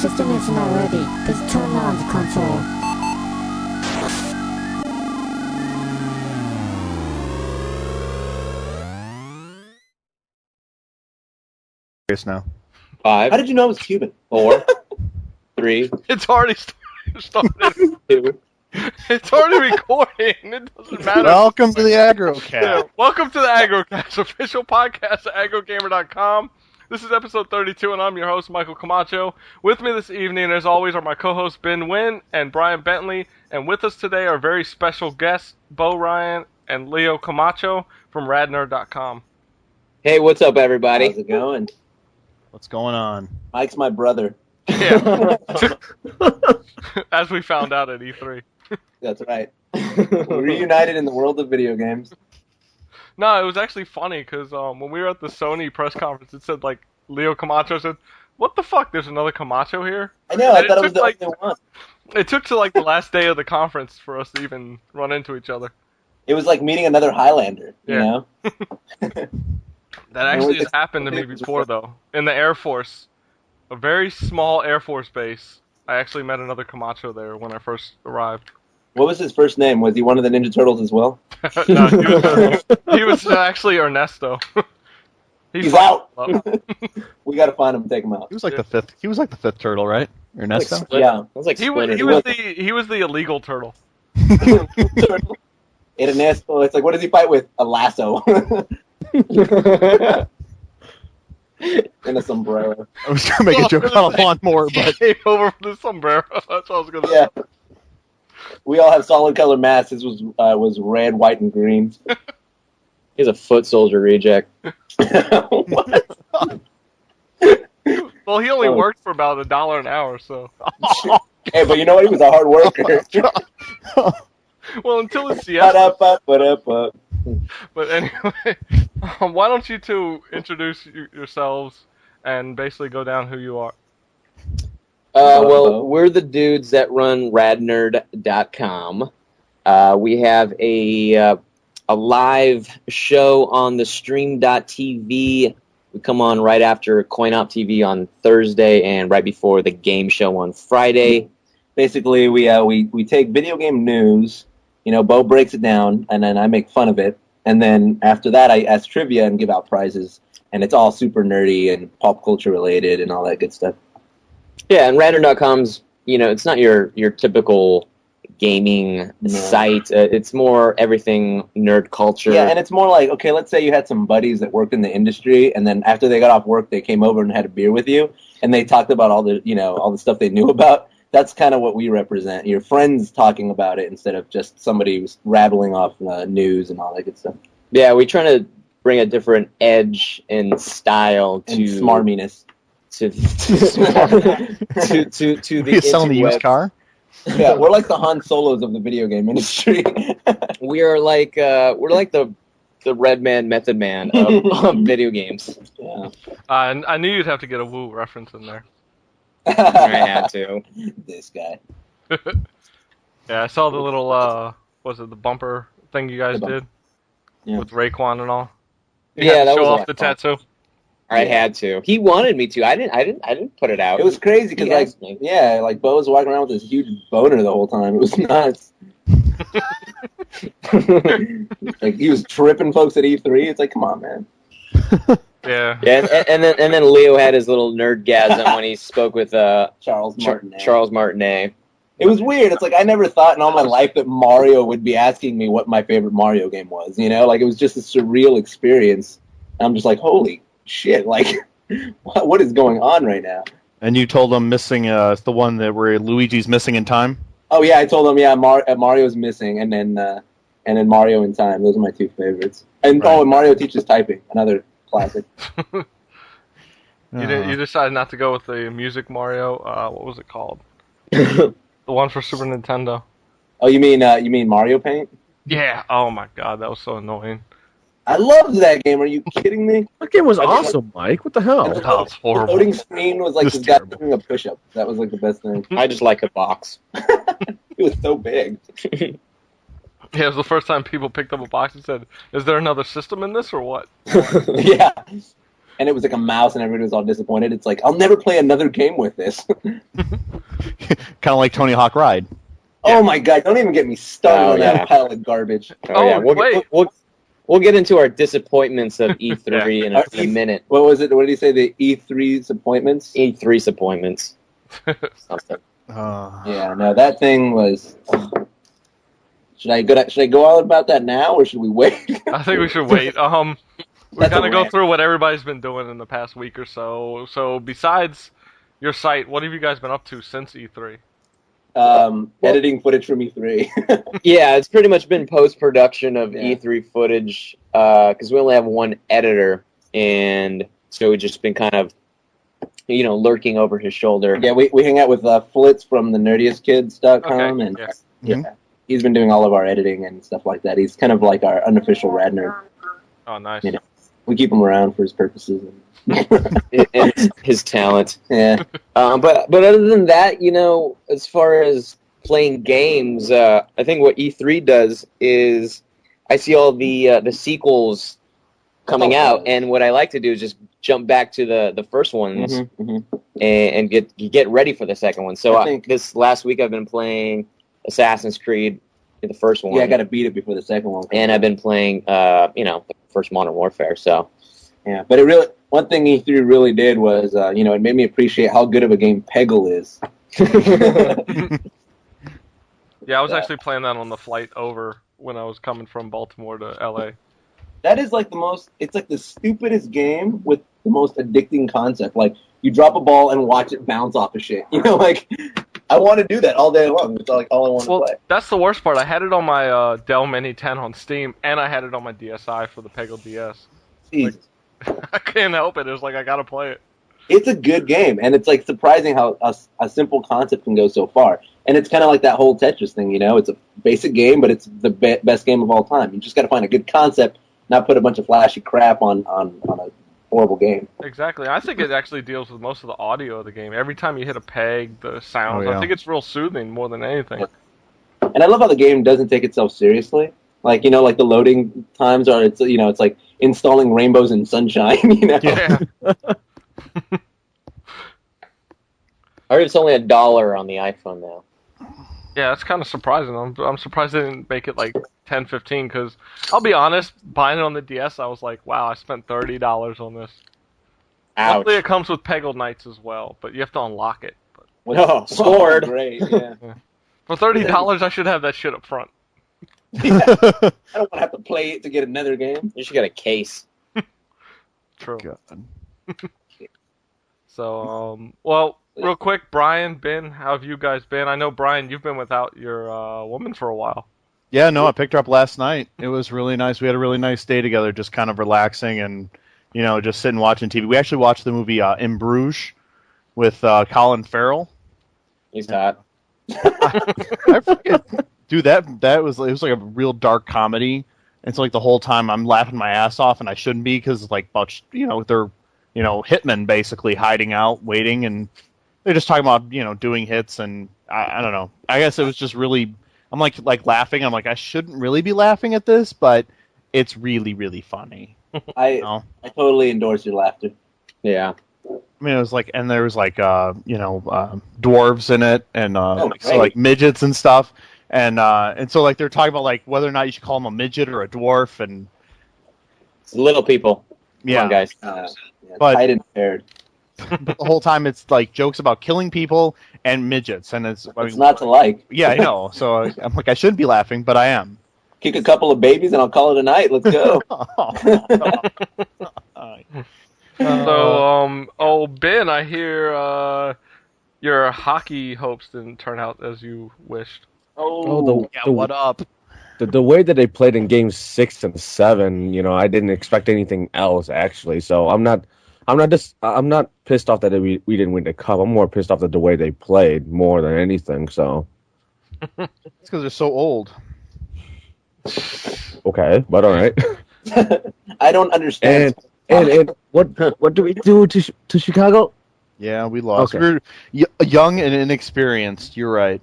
system isn't already, just turn on the console. Now. 5. How did you know it was Cuban? 4. 3. It's already started. 2. It's already recording. It doesn't matter. Welcome to the AggroCast. Yeah, welcome to the AggroCast, official podcast at AggroGamer.com. This is episode 32, and I'm your host, Michael Camacho. With me this evening, as always, are my co-hosts Ben Wynn and Brian Bentley. And with us today are very special guests, Beau Ryan and Leo Camacho from Radnerd.com. Hey, what's up, everybody? How's it going? What's going on? Mike's my brother. Yeah. As we found out at E3. That's right. We're reunited in the world of video games. No, it was actually funny because when we were at the Sony press conference, it said, like, Leo Camacho said, "What the fuck? There's another Camacho here?" I know, I thought it was the like, only one. It took to, like, the last day of the conference for us to even run into each other. It was like meeting another Highlander, you know? That actually has happened to me before, though. In the Air Force, a very small Air Force base, I actually met another Camacho there when I first arrived. What was his first name? Was he one of the Ninja Turtles as well? No, he was actually Ernesto. He's out. We got to find him and take him out. He was like the fifth. He was like the fifth turtle, right? Ernesto. Yeah, it was like he was the illegal turtle. Ernesto. It's like, what does he fight with? A lasso. And a sombrero. I was going to make a joke about a lawnmower, but Came over for the sombrero. That's what I was going to yeah. say. We all have solid color masks. His was red, white, and green. He's a foot soldier reject. What? Well, he only worked for about $1 an hour, so. Hey, but you know what? He was a hard worker. Well, until his siesta. Ba-da-ba-ba-da-ba. But anyway, why don't you two introduce yourselves and basically go down who you are? Well, we're the dudes that run Radnerd.com. We have a live show on the stream.tv. We come on right after CoinOp TV on Thursday and right before the game show on Friday. Basically, we take video game news. You know, Beau breaks it down, and then I make fun of it. And then after that, I ask trivia and give out prizes. And it's all super nerdy and pop culture related and all that good stuff. Yeah, and Radnerd.com's, you know, it's not your typical gaming site. It's more everything nerd culture. Yeah, and it's more like, okay, let's say you had some buddies that worked in the industry, and then after they got off work, they came over and had a beer with you, and they talked about all the stuff they knew about. That's kind of what we represent. Your friends talking about it instead of just somebody rattling off news and all that good stuff. Yeah, we're trying to bring a different edge and style to and smarminess to the we selling the used car. Yeah, we're like the Han Solos of the video game industry. We are like the Red Man, Method Man of video games. Yeah. I knew you'd have to get a Woo reference in there. I had to. This guy. Yeah, I saw the little, was it the bumper thing you guys did? Yeah. With Raekwon and all. Yeah, that show was off the tattoo. I had to. He wanted me to. I didn't put it out. It was crazy because like Beau was walking around with this huge boner the whole time. It was nuts. Like he was tripping folks at E3. It's like, come on, man. Yeah. Yeah, and then Leo had his little nerdgasm when he spoke with Charles Martinet. Charles Martinet. It was weird. It's like I never thought in all my life that Mario would be asking me what my favorite Mario game was. You know, like it was just a surreal experience. And I'm just like, holy shit! Like, what is going on right now? And you told him missing. It's the one that where Luigi's missing in time. Oh yeah, I told him Mario's missing, and then Mario in Time. Those are my two favorites. And right. and Mario teaches typing, another classic. You decided not to go with the Music Mario. What was it called? The one for Super Nintendo. Oh, you mean Mario Paint? Yeah. Oh my God, that was so annoying. I loved that game. Are you kidding me? That game was awesome, Mike. What the hell? Oh, it's horrible. The loading screen was like this guy doing a push-up. That was like the best thing. I just like a box. It was so big. Yeah, it was the first time people picked up a box and said, "Is there another system in this or what?" Yeah. and it was like a mouse, and everybody was all disappointed. It's like, I'll never play another game with this. Kind of like Tony Hawk Ride. Oh my god! Don't even get me started Oh, on yeah. that pile of garbage. yeah, wait. we'll get into our disappointments of E3 in a minute. What was it? What did he say? The E3 disappointments? E3 disappointments. Something. Yeah, no, that thing was. Should I go all about that now, or should we wait? I think we should wait. We That's kind a of go rant. through what everybody's been doing in the past week or so. So besides your site, what have you guys been up to since E3? Editing footage from E3. Yeah, it's pretty much been post-production of Yeah. E3 footage, because we only have one editor, and so we've just been kind of, lurking over his shoulder. Yeah, we hang out with Flitz from the nerdiestkids.com, Okay, and yeah. yeah, he's been doing all of our editing and stuff like that. He's kind of like our unofficial Radnerd. Oh, nice. You know. We keep him around for his purposes. And his talent. Yeah. But other than that, as far as playing games, I think what E3 does is I see all the sequels coming out, and what I like to do is just jump back to the first ones and get ready for the second one. So I think- this last week I've been playing Assassin's Creed, the first one. Yeah, I got to beat it before the second one. And I've been playing, the first Modern Warfare. So Yeah, but one thing E3 really did was, it made me appreciate how good of a game Peggle is. Yeah, I was actually playing that on the flight over when I was coming from Baltimore to LA. That is like it's like the stupidest game with the most addicting concept. Like, you drop a ball and watch it bounce off of shit. I want to do that all day long. It's like all I want to Well, play. that's the worst part. I had it on my Dell Mini 10 on Steam, and I had it on my DSi for the Peggle DS. Jesus. I can't help it. It was like, I gotta play it. It's a good game, and it's like surprising how a simple concept can go so far. And it's kind of like that whole Tetris thing, It's a basic game, but it's the best game of all time. You just got to find a good concept, not put a bunch of flashy crap on a horrible game. Exactly. I think it actually deals with most of the audio of the game. Every time you hit a peg, the sounds. Oh, yeah. I think it's real soothing more than anything. And I love how the game doesn't take itself seriously. Like, like the loading times are, it's like installing rainbows and sunshine, Yeah. I heard it's only $1 on the iPhone now. Yeah, that's kind of surprising. I'm surprised they didn't make it like 10, 15, because I'll be honest, buying it on the DS, I was like, wow, I spent $30 on this. Ouch. Luckily, it comes with Peggle Nights as well, but you have to unlock it. But Oh, scored. Great, yeah. for $30, I should have that shit up front. I don't want to have to play it to get another game. You should get a case. True. God. So, well, real quick, Brian, Ben, how have you guys been? I know, Brian, you've been without your woman for a while. Yeah, no, I picked her up last night. It was really nice. We had a really nice day together, just kind of relaxing and, just sitting watching TV. We actually watched the movie In Bruges with Colin Farrell. He's hot. I forget. Dude, it was like a real dark comedy. And so like the whole time I'm laughing my ass off, and I shouldn't be, because like they're hitmen basically hiding out, waiting, and they're just talking about doing hits, and I don't know. I guess it was just really. I'm like laughing. I'm like, I shouldn't really be laughing at this, but it's really, really funny. I totally endorse your laughter. Yeah. I mean, it was like, and there was like, dwarves in it, and so like midgets and stuff, and so like they're talking about like whether or not you should call them a midget or a dwarf, and It's little people. yeah, Come on, guys. But- tight and paired. but the whole time it's like jokes about killing people and midgets, and it's Not to like. yeah, I know. So I'm like, I shouldn't be laughing, but I am. Kick a couple of babies and I'll call it a night. Let's go. So, Ben, I hear your hockey hopes didn't turn out as you wished. What up? The way that they played in games 6 and 7, I didn't expect anything else actually. So I'm not pissed off that we didn't win the cup. I'm more pissed off at the way they played more than anything. So It's because they're so old. okay, but all right. I don't understand. And what do we do to Chicago? Yeah, we lost. Okay. We were young and inexperienced. You're right.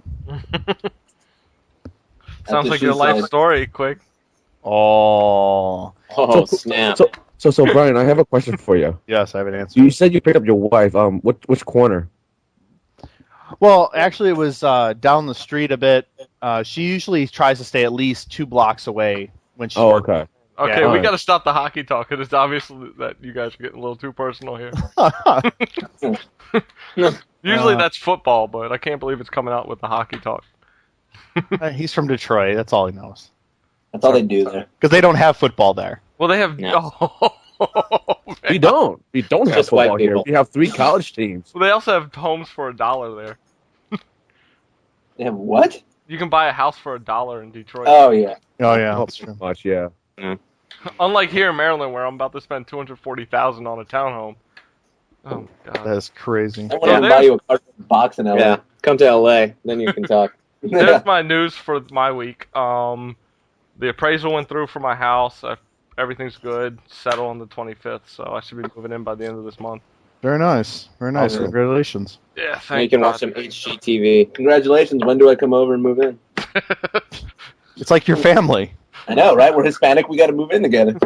Sounds what like she your life said. story, quick. Oh, Oh, snap. So Brian, I have a question for you. Yes, I have an answer. You said you picked up your wife. Which corner? Well, actually, it was down the street a bit. She usually tries to stay at least 2 blocks away when she's Oh, working. okay. Okay, Yeah, we alright. got to stop the hockey talk. It is obvious that you guys are getting a little too personal here. Usually that's football, but I can't believe it's coming out with the hockey talk. He's from Detroit. That's all he knows. That's all they do there. Because they don't have football there. Well, they have. No. Oh, man. We don't have Just white football here. people. We have 3 college teams. Well, they also have homes for $1 there. They have what? You can buy a house for $1 in Detroit. Oh yeah. Oh, yeah, that's true. Much, yeah. Unlike here in Maryland, where I'm about to spend $240,000 on a townhome. Oh my god. That's crazy. I want to buy you a cardboard box in LA. Yeah, come to LA, then you can talk. There's my news for my week. The appraisal went through for my house. Everything's good. Settle on the 25th, so I should be moving in by the end of this month. Very nice. Very nice. Okay. Congratulations. Yeah, And you thank can God. watch some HGTV. Congratulations. When do I come over and move in? It's like your family. I know, right? We're Hispanic. We got to move in together.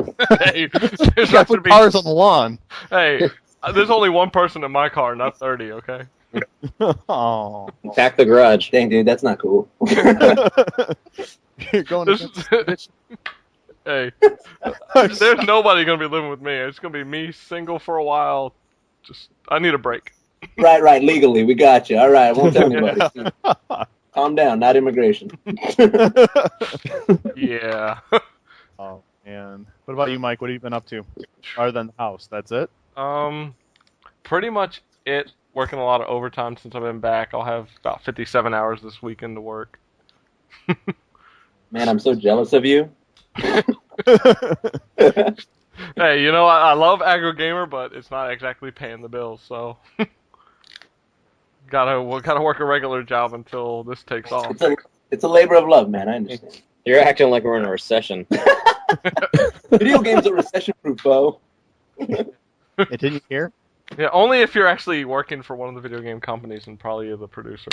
Hey, You there's got not to gonna put cars on the lawn. Hey, there's only one person in my car, not 30. Okay. Oh. Pack the garage. Dang, dude, that's not cool. You're going This to is, hey, there's nobody gonna be living with me. It's gonna be me, single for a while. Just, I need a break. Right. Legally, we got you. All right, won't tell anybody. Calm down. Not immigration. Yeah. Oh, man. What about you, Mike? What have you been up to? Other than the house, that's it? Pretty much it. Working a lot of overtime since I've been back. I'll have about 57 hours this weekend to work. Man, I'm so jealous of you. Hey, you know, I love AggroGamer, but it's not exactly paying the bills, so gotta work a regular job until this takes off. It's a labor of love, man. I understand. You're acting like we're in a recession. Video games are recession-proof, Beau. Didn't you hear? Yeah, only if you're actually working for one of the video game companies and probably you're the producer.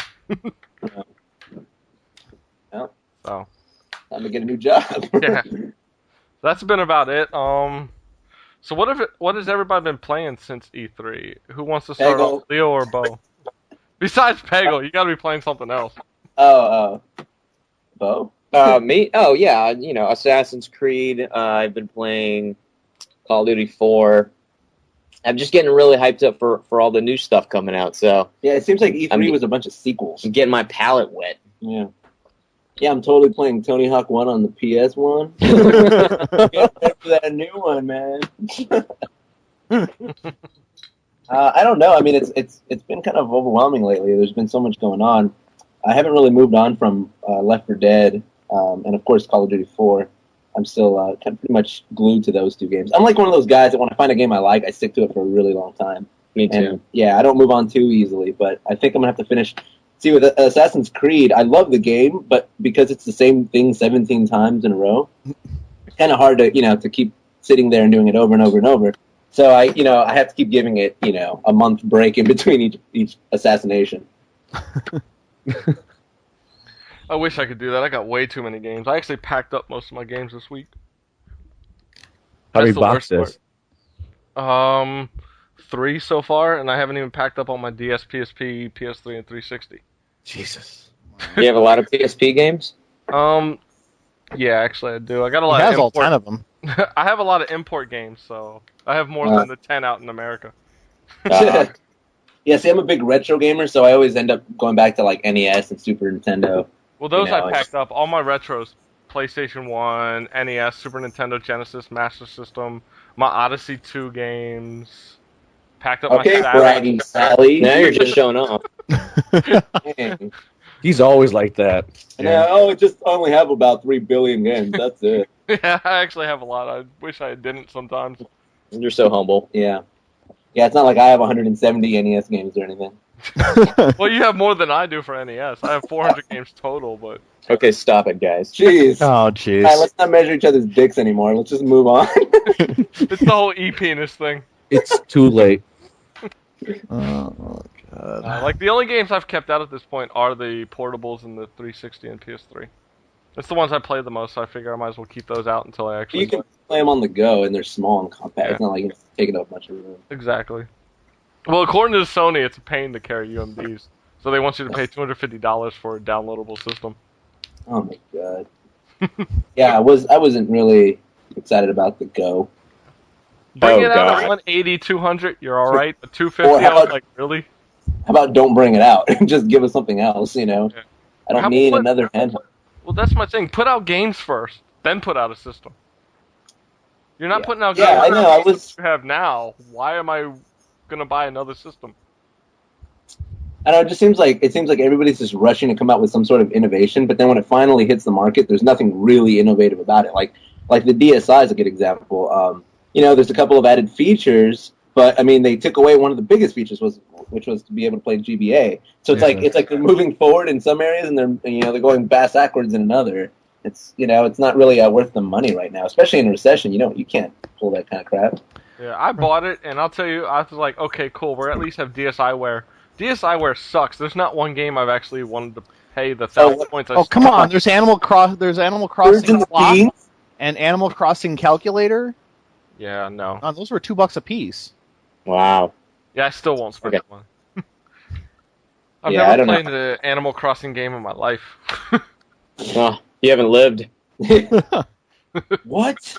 Well, So time to get a new job. yeah, that's been about it. So what has everybody been playing since E3? Who wants to start Peggle. off, Leo or Beau? Besides Peggle, you got to be playing something else. Beau? Me? Oh, yeah. You know, Assassin's Creed. I've been playing Call of Duty 4. I'm just getting really hyped up for all the new stuff coming out, so Yeah, it seems like E3 I mean- was a bunch of sequels. I'm getting my palate wet. Yeah. Yeah, I'm totally playing Tony Hawk 1 on the PS1. Get ready for that new one, man. I don't know. I mean, it's been kind of overwhelming lately. There's been so much going on. I haven't really moved on from Left 4 Dead and, of course, Call of Duty 4. I'm still kind of pretty much glued to those two games. I'm like one of those guys that when I find a game I like, I stick to it for a really long time. Me too. And, yeah, I don't move on too easily, but I think I'm going to have to finish. See, with Assassin's Creed, I love the game, but because it's the same thing 17 times in a row, it's kind of hard to, to keep sitting there and doing it over and over and over. So I have to keep giving it, a month break in between each assassination. I wish I could do that. I got way too many games. I actually packed up most of my games this week. How many That's the worst boxes? part. 3 so far, and I haven't even packed up all my DS, PSP, PS3, and 360. Jesus. You have a lot of PSP games? Yeah, actually I do. I got a He lot has of all import. 10 of them. I have a lot of import games, so I have more than the 10 out in America. Yeah, see, I'm a big retro gamer, so I always end up going back to like NES and Super Nintendo. Well, those I it's- packed up. All my retros: PlayStation 1, NES, Super Nintendo, Genesis, Master System, my Odyssey 2 games. Packed up Okay, my bragging Sally. Now you're just showing off. Dang. He's always like that. And I just only have about 3 billion games. That's it. Yeah, I actually have a lot. I wish I didn't sometimes. You're so humble. Yeah. Yeah, it's not like I have 170 NES games or anything. Well, you have more than I do for NES. I have 400 games total, but Okay, stop it, guys. Jeez. Oh, All right, jeez. let's not measure each other's dicks anymore. Let's just move on. it's the whole e-penis thing. It's too late. Oh, God. Like, the only games I've kept out at this point are the portables and the 360 and PS3. It's the ones I play the most, so I figure I might as well keep those out until I actually... play them on the go, and they're small and compact. Yeah. It's not like it's taking up much of room. Exactly. Well, according to Sony, it's a pain to carry UMDs, so they want you to pay $250 for a downloadable system. Oh my god. Yeah, I wasn't really excited about the Go. Bring Oh, it out God. at 180, 200, you're all right. But 250, Or how I was about- like, really? How about don't bring it out and just give us something else? You know, Yeah. I don't How need about- another handheld. Well, that's my thing. Put out games first, then put out a system. You're not Yeah. putting out Yeah, games I know, I that was- you have now. Why am I gonna buy another system? I don't know, it seems like everybody's just rushing to come out with some sort of innovation, but then when it finally hits the market, there's nothing really innovative about it. Like the DSi is a good example. You know, there's a couple of added features, but I mean, they took away one of the biggest features, which was to be able to play GBA. So it's like they're moving forward in some areas, and they're going backwards in another. It's it's not really worth the money right now, especially in a recession. You can't pull that kind of crap. Yeah, I bought it, and I'll tell you, I was like, okay, cool. We at least have DSiWare. DSiWare sucks. There's not one game I've actually wanted to pay the 1,000 points. Oh, come on! There's Animal Crossing Birds in the Swap Beans? and Animal Crossing Calculator. Yeah, no. Oh, those were $2 a piece. Wow. Yeah, I still won't spend that money. I've Yeah, I never don't played an Animal Crossing game in my life. Oh, you haven't lived. What?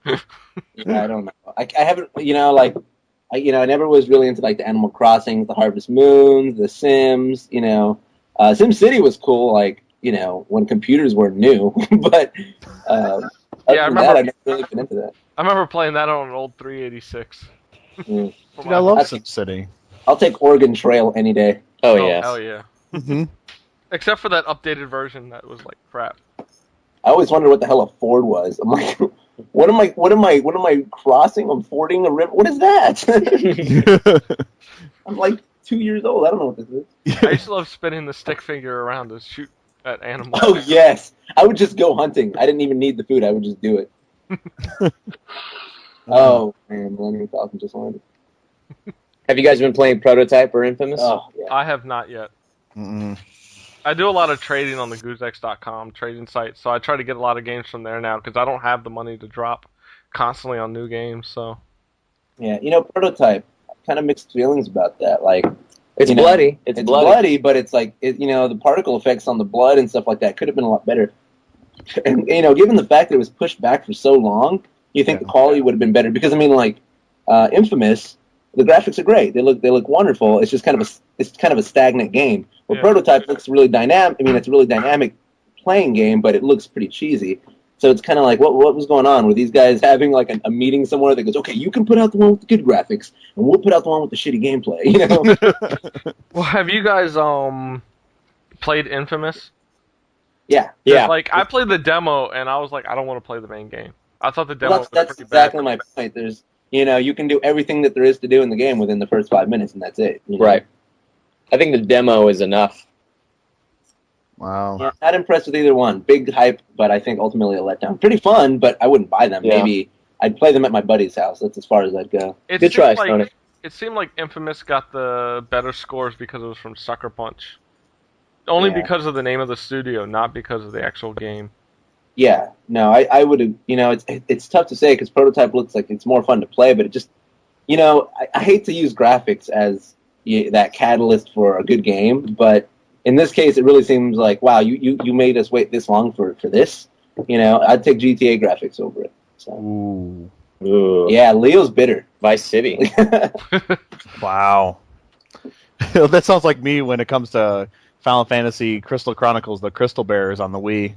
Yeah, I don't know. I haven't, I never was really into like the Animal Crossing, the Harvest Moons, the Sims. Sim City was cool, when computers were new. But other I than remember- that, I've never really been into that. I remember playing that on an old 386. Mm. For Dude, my I love home. SimCity. I'll take Oregon Trail any day. Oh, yes. Hell yeah. Mm-hmm. Except for that updated version that was like crap. I always wondered what the hell a ford was. I'm like, what am I crossing? I'm fording a river. What is that? I'm like 2 years old. I don't know what this is. I used to love spinning the stick figure around to shoot at animals. Oh yes, I would just go hunting. I didn't even need the food. I would just do it. Oh man, Millennium Falcon just landed. Have you guys been playing Prototype or Infamous? Oh yeah. I have not yet. Mm-mm. I do a lot of trading on the goosex.com trading site, so I try to get a lot of games from there now because I don't have the money to drop constantly on new games. So Yeah, Prototype. Kind of mixed feelings about that. Like, It's bloody. It's bloody. but it's like the particle effects on the blood and stuff like that could have been a lot better. And given the fact that it was pushed back for so long, you think the quality would have been better because Infamous, the graphics are great. They look wonderful. It's just kind of a stagnant game. Where Prototype looks really dynamic. I mean, it's a really dynamic playing game, but it looks pretty cheesy. So it's kind of like, what was going on? Were these guys having like a meeting somewhere that goes, okay, you can put out the one with the good graphics, and we'll put out the one with the shitty gameplay, Well, have you guys played Infamous? Yeah. Yeah. Like I played the demo and I was like, I don't want to play the main game. I thought the demo Well, was that's pretty exactly bad. my point. There's, you can do everything that there is to do in the game within the first 5 minutes, and that's it. Right. I think the demo is enough. Wow. Yeah, not impressed with either one. Big hype, but I think ultimately a letdown. Pretty fun, but I wouldn't buy them. Yeah. Maybe I'd play them at my buddy's house. That's as far as I'd go. It Good seemed try, like, Sonic. It seemed like Infamous got the better scores because it was from Sucker Punch. Only Yeah. because of the name of the studio, not because of the actual game. Yeah, no, I would have. It's tough to say because Prototype looks like it's more fun to play, but it just, I hate to use graphics as that catalyst for a good game, but in this case, it really seems like, wow, you made us wait this long for this. I'd take GTA graphics over it. So Ooh. Ooh. yeah, Leo's bitter. Vice City. Wow. That sounds like me when it comes to Final Fantasy Crystal Chronicles, the Crystal Bearers on the Wii.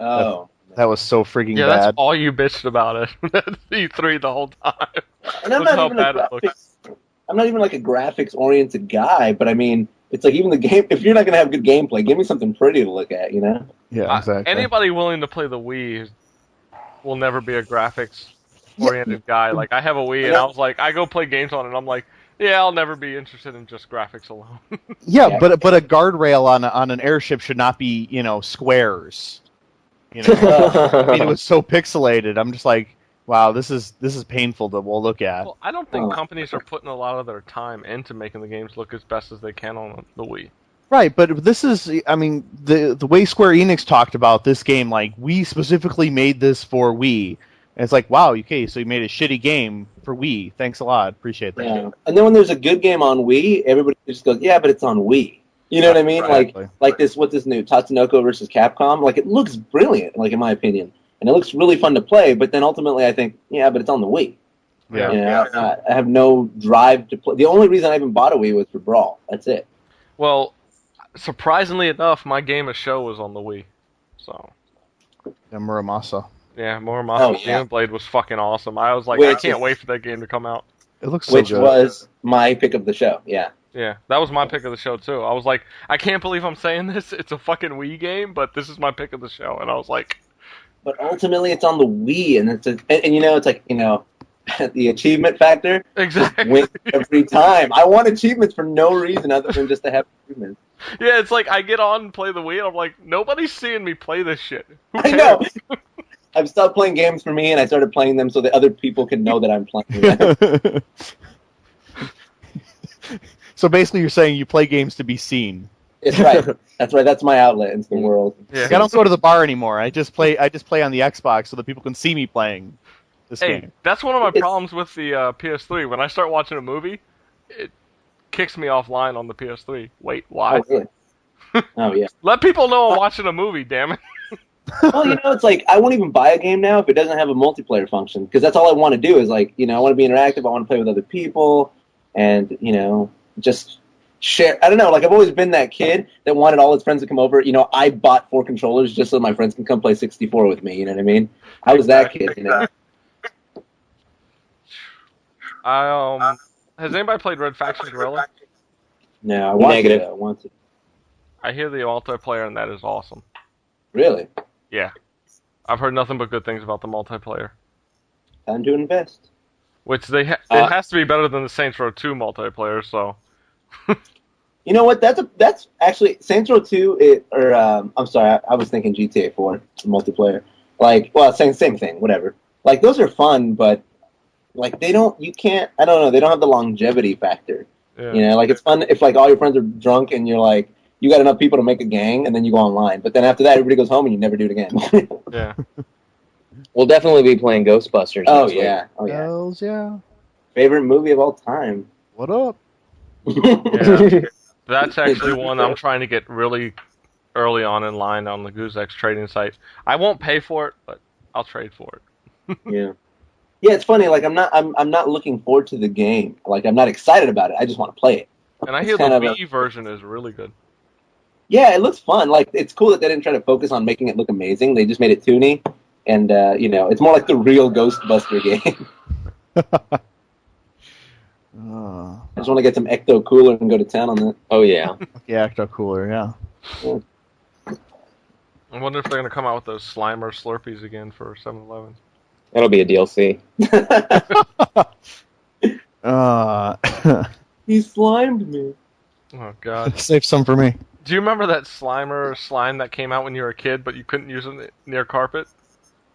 Oh, That was so freaking Yeah, bad. that's all you bitched about it. E3 the whole time. and I'm Was how not even bad it looks. I'm not even like a graphics oriented guy, but I mean, it's like even the game. If you're not gonna have good gameplay, give me something pretty to look at. Yeah, exactly. Anybody willing to play the Wii will never be a graphics-oriented guy. Like, I have a Wii, and I was like, I go play games on it, and I'm like, yeah, I'll never be interested in just graphics alone. Yeah, but a guardrail on an airship should not be, squares. I mean, it was so pixelated. I'm just like, wow, this is painful to look at. Well, I don't think companies are putting a lot of their time into making the games look as best as they can on the Wii. Right, but this is, I mean, the way Square Enix talked about this game, like, we specifically made this for Wii. And it's like, wow, okay, so you made a shitty game for Wii. Thanks a lot. Appreciate that. Yeah. And then when there's a good game on Wii, everybody just goes, yeah, but it's on Wii. You know what I mean? Exactly. Like this new Tatsunoko versus Capcom. Like, it looks brilliant, like, in my opinion. And it looks really fun to play, but then ultimately I think, yeah, but it's on the Wii. Yeah. You know, I have no drive to play. The only reason I even bought a Wii was for Brawl. That's it. Well, surprisingly enough, my game of show was on the Wii. So. Yeah, Muramasa. Yeah, Muramasa Xenoblade was fucking awesome. I was like, I can't wait for that game to come out. It looks so Which good. was my pick of the show, yeah. Yeah, that was my pick of the show, too. I was like, I can't believe I'm saying this. It's a fucking Wii game, but this is my pick of the show. And I was like... But ultimately, it's on the Wii, and and you know, it's like, you know, the achievement factor Exactly. wins every time. I want achievements for no reason other than just to have achievements. Yeah, it's like, I get on and play the Wii, and I'm like, nobody's seeing me play this shit. Who I cares? know. I've stopped playing games for me, and I started playing them so that other people can know that I'm playing them. So basically, you're saying you play games to be seen. It's right. That's right. That's my outlet into the world. Yeah. I don't go to the bar anymore. I just play on the Xbox so that people can see me playing this Hey, game. that's one of my problems with the PS3. When I start watching a movie, it kicks me offline on the PS3. Wait, why? Oh, really? Oh, yeah. Let people know I'm watching a movie, damn it. Well, you know, it's like, I won't even buy a game now if it doesn't have a multiplayer function, because that's all I want to do is, like, you know, I want to be interactive, I want to play with other people, and, you know, just share. I don't know, like, I've always been that kid that wanted all his friends to come over. You know, I bought 4 controllers just so my friends can come play 64 with me, you know what I mean? I was that kid, you know? Has anybody played Red Faction Guerrilla? No, I want Negative. to. I want to. I hear the multiplayer, and that is awesome. Really? Yeah. I've heard nothing but good things about the multiplayer. Time to invest. Which it has to be better than the Saints Row 2 multiplayer, so... You know what? That's actually Saints Row 2. I'm sorry, I was thinking GTA 4 multiplayer. Like, well, same thing, whatever. Like, those are fun, but like they don't have the longevity factor. Yeah. You know, like, it's fun if like all your friends are drunk and you're like, you got enough people to make a gang, and then you go online. But then after that, everybody goes home and you never do it again. Yeah. We'll definitely be playing Ghostbusters. Oh next week. yeah, oh yeah. Hells yeah. Favorite movie of all time. What up? Yeah. That's actually one I'm trying to get really early on in line on the GooseX trading site. I won't pay for it, but I'll trade for it. Yeah. Yeah, it's funny. Like, I'm not looking forward to the game. Like, I'm not excited about it. I just want to play it. And I It's hear the kind of Wii version is really good. Yeah, it looks fun. Like, it's cool that they didn't try to focus on making it look amazing. They just made it toony, and you know, it's more like the real Ghostbuster game. I just want to get some Ecto Cooler and go to town on that. Oh yeah. Yeah, Ecto Cooler, yeah. I wonder if they're going to come out with those Slimer Slurpees again for 7-Eleven. That'll be a DLC. He slimed me. Oh, God. Save some for me. Do you remember that Slimer slime that came out when you were a kid, but you couldn't use it near carpet?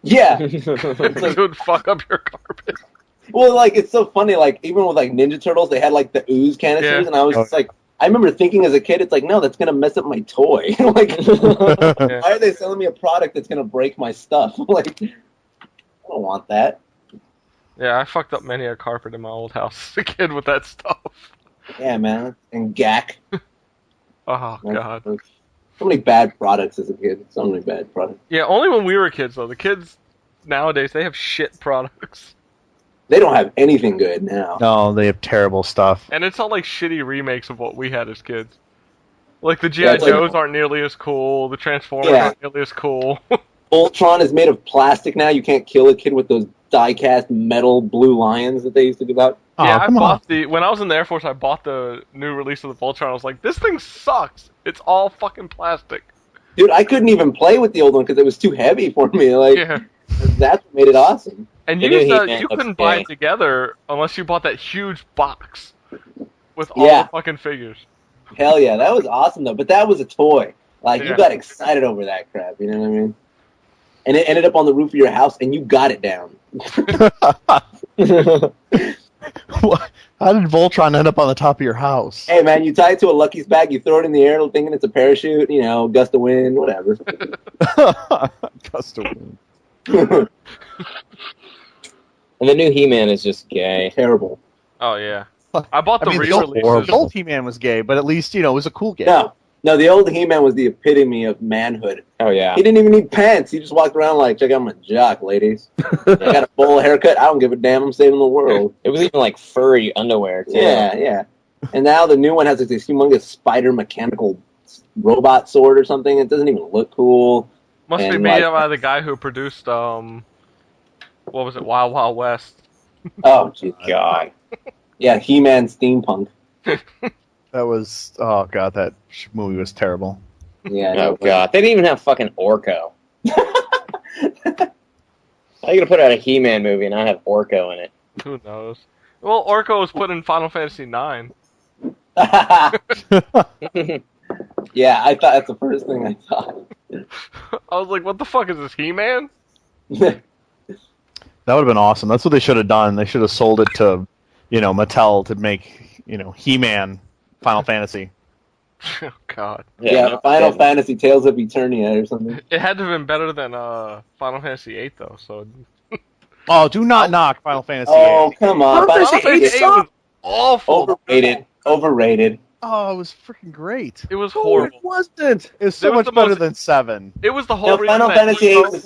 Yeah. It would fuck up your carpet. Well, like, it's so funny. Like, even with like Ninja Turtles, they had like the ooze canisters, Yeah. and I was just like, I remember thinking as a kid, it's like, no, that's gonna mess up my toy. Like, Yeah. why are they selling me a product that's gonna break my stuff? Like, I don't want that. Yeah, I fucked up many a carpet in my old house as a kid with that stuff. Yeah, man. And gack. Oh, God. So many bad products as a kid. So many bad products. Yeah, only when we were kids, though. The kids nowadays, they have shit products. They don't have anything good now. No, they have terrible stuff. And it's all like shitty remakes of what we had as kids. Like the Yeah, G.I. it's like- Joes aren't nearly as cool. The Transformers Yeah. aren't nearly as cool. Ultron is made of plastic now. You can't kill a kid with those die-cast metal blue lions that they used to give out. Oh, yeah, I come on. bought when I was in the Air Force, I bought the new release of the Voltron. I was like, this thing sucks. It's all fucking plastic. Dude, I couldn't even play with the old one because it was too heavy for me. Like, Yeah. that's what made it awesome. And The new you He-Man you looks couldn't buy gay. it together unless you bought that huge box with all Yeah. the fucking figures. Hell yeah, that was awesome though. But that was a toy. Like, Yeah. you got excited over that crap. You know what I mean? And it ended up on the roof of your house, and you got it down. What? How did Voltron end up on the top of your house? Hey man, you tie it to a Lucky's bag, you throw it in the air, thinking it's a parachute. You know, gust of wind, whatever. Gust of wind. And the new He-Man is just gay. Terrible. Oh yeah. I bought the I mean, re-releases. the old He-Man was gay, but at least, it was a cool gay. No, the old He-Man was the epitome of manhood. Oh yeah. He didn't even need pants. He just walked around like, check out my jock, ladies. I got a full haircut. I don't give a damn. I'm saving the world. It was even like furry underwear too. Yeah. And now the new one has like this humongous spider mechanical robot sword or something. It doesn't even look cool. Must be And, made like- by the guy who produced what was it, Wild Wild West. Oh, God. Yeah, He-Man steampunk. That was, oh god, that movie was terrible. Yeah. Oh god, they didn't even have fucking Orko. How are you gonna put out a He-Man movie and not have Orko in it? Who knows? Well, Orko was put in Final Fantasy IX. Yeah, I thought that's the first thing I thought. I was like, what the fuck is this, He-Man? That would have been awesome. That's what they should have done. They should have sold it to, Mattel to make, He-Man Final Fantasy. Oh god. Yeah, no Final kidding. Fantasy Tales of Eternia or something. It had to have been better than Final Fantasy VIII though, so... Oh, do not knock Final Fantasy Oh, VIII. come on. Final Final Fantasy Fantasy VIII was awful. Overrated. Oh, it was freaking great. It was Oh, it horrible. wasn't. It was so It was much the better most- than 7. It was the whole No, reason Final that Fantasy Emo-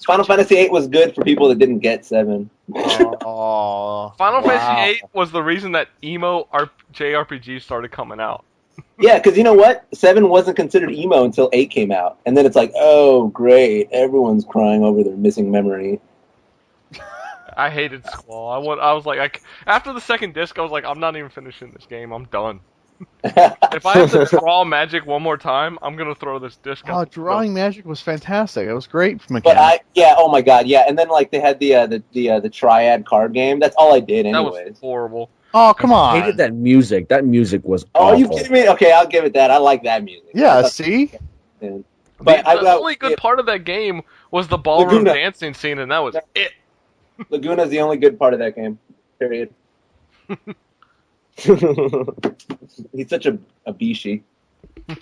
Final Fantasy VIII was good for people that didn't get 7. Oh. Final Wow. Fantasy VIII was the reason that emo JRPGs started coming out. Yeah, because you know what? 7 wasn't considered emo until 8 came out. And then it's like, oh, great. Everyone's crying over their missing memory. I hated Squall. I was like, after the second disc, I was like, I'm not even finishing this game. I'm done. If I have to draw magic one more time, I'm gonna throw this disc Oh, out. drawing magic was fantastic. It was great for But mechanics. oh my god, yeah. And then like they had the Triad card game. That's all I did That was anyways. horrible. Oh, come I on. hated that music. That music was Oh, awful. are you kidding me? Okay, I'll give it that. I like that music. Yeah, see? But The only good part of that game was the ballroom Laguna. dancing scene, and that was it. Laguna's the only good part of that game. Period. He's such a bishi. I